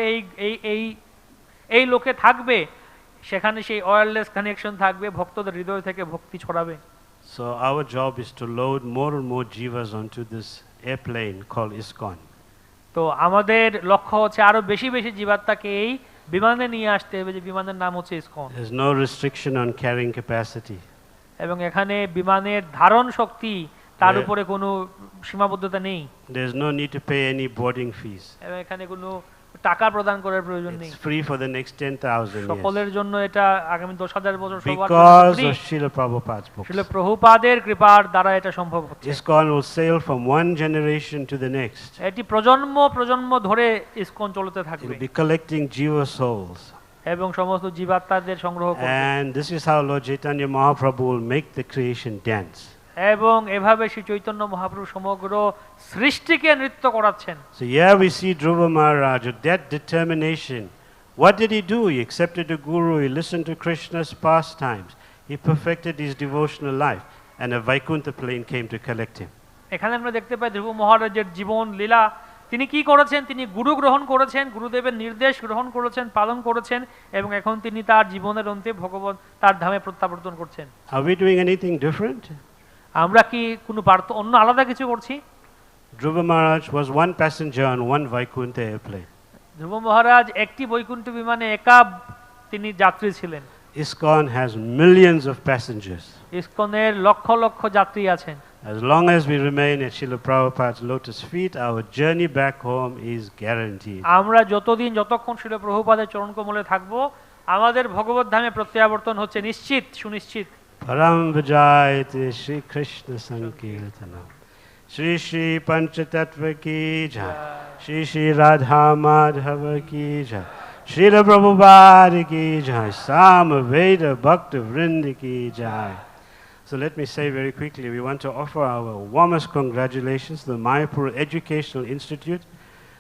এই লোকে থাকবে, সেখানে সেই ওয়্যারলেস কানেকশন থাকবে, ভক্তদের হৃদয় থেকে ভক্তি ছড়াবে। So our job is to load more and more jivas onto this airplane called ISKCON. তো আমাদের লক্ষ্য হচ্ছে আরো বেশি বেশি জীবাত্মাকে এই বিমানে নিয়ে আসতে হবে, যে বিমানের নাম হচ্ছে ISKCON. There's no restriction on carrying capacity. এবং এখানে বিমানের ধারণ শক্তি তার উপরে কোনো সীমাবদ্ধতা নেই। There's no need to pay any boarding fees. এবং এখানে কোনো টাকা প্রদান করার প্রয়োজন নেই। It's free for the next 10,000 years. সকলের জন্য এটা আগামী 10,000 বছর সবার জন্য Because free. of Srila Prabhupada's books. শিল প্রভুপাদের কৃপার দ্বারা এটা সম্ভব হচ্ছে। ISKCON will sail from one generation to the next. এটি প্রজন্ম প্রজন্ম ধরে ইসকন চলতে It থাকবে will be collecting jiva souls. এবং সমস্ত জীবাত্মাদের সংগ্রহ করবে। And this is how Lord Chaitanya Mahaprabhu will make the creation dance. এবং এভাবে শ্রী চৈতন্য মহাপ্রভু সমগ্র সৃষ্টিকে নৃত্য করাচ্ছেন। So here we see Dhruva Maharaj with that determination. What did he do? He accepted the Guru, he listened to Krishna's pastimes, he perfected his devotional life, and a Vaikuntha plane came to collect him. এখানে আমরা দেখতে পাই ধ্রুব মহারাজের জীবন লীলা। তিনি কি করেছেন? তিনি গুরু গ্রহণ করেছেন, গুরুদেবের নির্দেশ গ্রহণ করেছেন, পালন করেছেন, এবং এখন তিনি তার জীবনের অন্তে ভগবান তার ধামে প্রত্যাবর্তন করছেন। Are we doing anything different? আমরা কি কোনো অন্য আলাদা কিছু করছি? Dhruva Maharaj was one passenger on one Vaikuntha airplane. ধ্রুব মহারাজ একটি বৈকুণ্ঠ বিমানে একা তিনি যাত্রী ছিলেন। ISKCON has millions of passengers. ইসকনের lakh lakh যাত্রী আছেন। As long as we remain at Srila Prabhupada's lotus feet, our journey back home is guaranteed. আমরা যতক্ষণ শ্রীল প্রভুপাদের চরণ কমলে থাকব, আমাদের ভগবত ধামে প্রত্যাবর্তন হচ্ছে নিশ্চিত, সুনিশ্চিত। Param vijayate Shri Krishna Sankirtanam. Shri Shri Panchatattva ki jai. Shri Shri Radha Madhava ki jai. Srila Prabhupada ki jai. Samaveda Bhakta Vrinda ki jai. So let me say very quickly, we want to offer our warmest congratulations to the Mayapur Educational Institute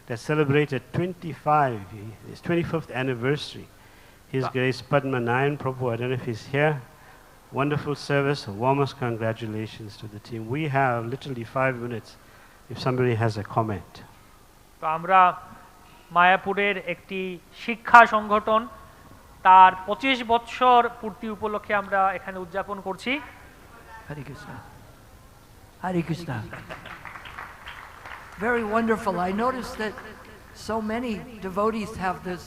that celebrated its 25th anniversary. His Grace Padma Nayan Prabhu, I don't know if he's here. Wonderful service, warmest congratulations to the team. We have literally 5 minutes if somebody has a comment. তো আমরা মায়াপুরের একটি শিক্ষা সংগঠন তার 25 বছর পূর্তি উপলক্ষে আমরা এখানে উদযাপন করছি। Hare Krishna. Hare Krishna. Very wonderful. I noticed that so many devotees have this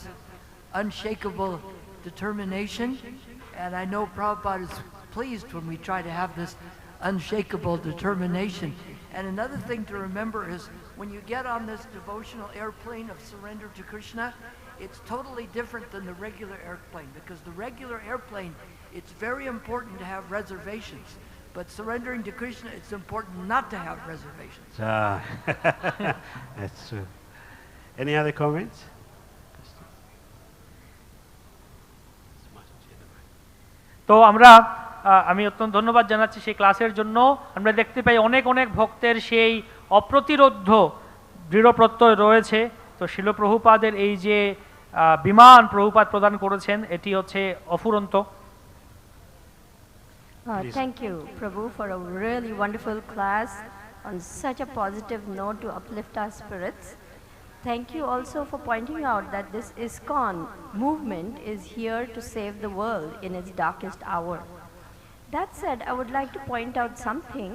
unshakable determination, and I know Prabhupada is pleased when we try to have this unshakable determination. And another thing to remember is when you get on this devotional airplane of surrender to Krishna, it's totally different than the regular airplane, because the regular airplane, it's very important to have reservations. But surrendering to Krishna, it's important not to have reservations. That's true. Any other comments? তো আমি অত্যন্ত ধন্যবাদ জানাচ্ছি সেই ক্লাসের জন্য। আমরা দেখতে পাই অনেক অনেক ভক্তের সেই অপ্রতিরোধ্য দৃঢ় প্রত্যয় রয়েছে। তো শিল প্রভুপাদের এই যে বিমান প্রভুপাদ প্রদান করেছেন, এটি হচ্ছে অফুরন্ত। Thank you, Prabhu, for a really wonderful class on such a positive note to uplift our spirits. Thank you also for pointing out that this ISKCON movement is here to save the world in its darkest hour. That said, I would like to point out something.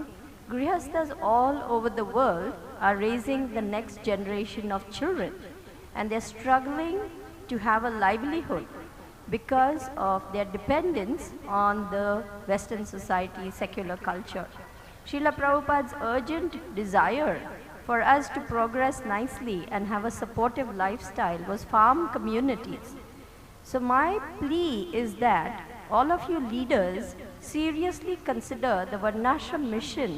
Grihasthas all over the world are raising the next generation of children, and they're struggling to have a livelihood because of their dependence on the Western society, secular culture. Srila Prabhupada's urgent desire for us to progress nicely and have a supportive lifestyle was farm communities. So my plea is that all of you leaders seriously consider the Varnashram mission,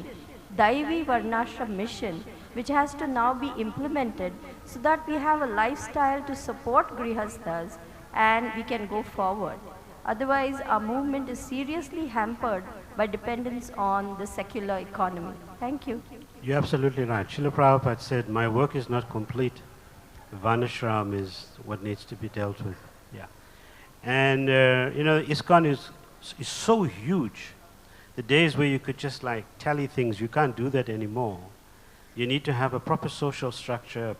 Daivi Varnashram mission, which has to now be implemented so that we have a lifestyle to support Grihasthas and we can go forward. Otherwise, our movement is seriously hampered by dependence on the secular economy. Thank you. You're absolutely right. Srila Prabhupada said, my work is not complete. Varnashram is what needs to be dealt with. Yeah. And, ISKCON is so huge. The days where you could just like tally things, you can't do that anymore. You need to have a proper social structure,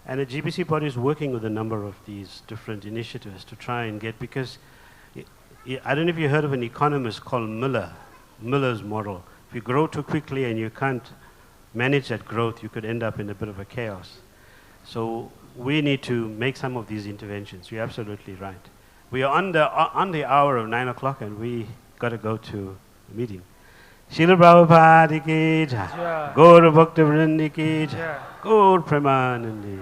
and the GBC body is working with a number of these different initiatives to try and get, because I don't know if you heard of an economist called Miller's model. If you grow too quickly and you can't manage that growth, you could end up in a bit of a chaos. So we need to make some of these interventions. You're absolutely right. We are on the hour of 9 o'clock and we got to go to the meeting. Srila Prabhupada ki jai, Gaur Bhakta Vrinda ki jai, Gaur Premanandi.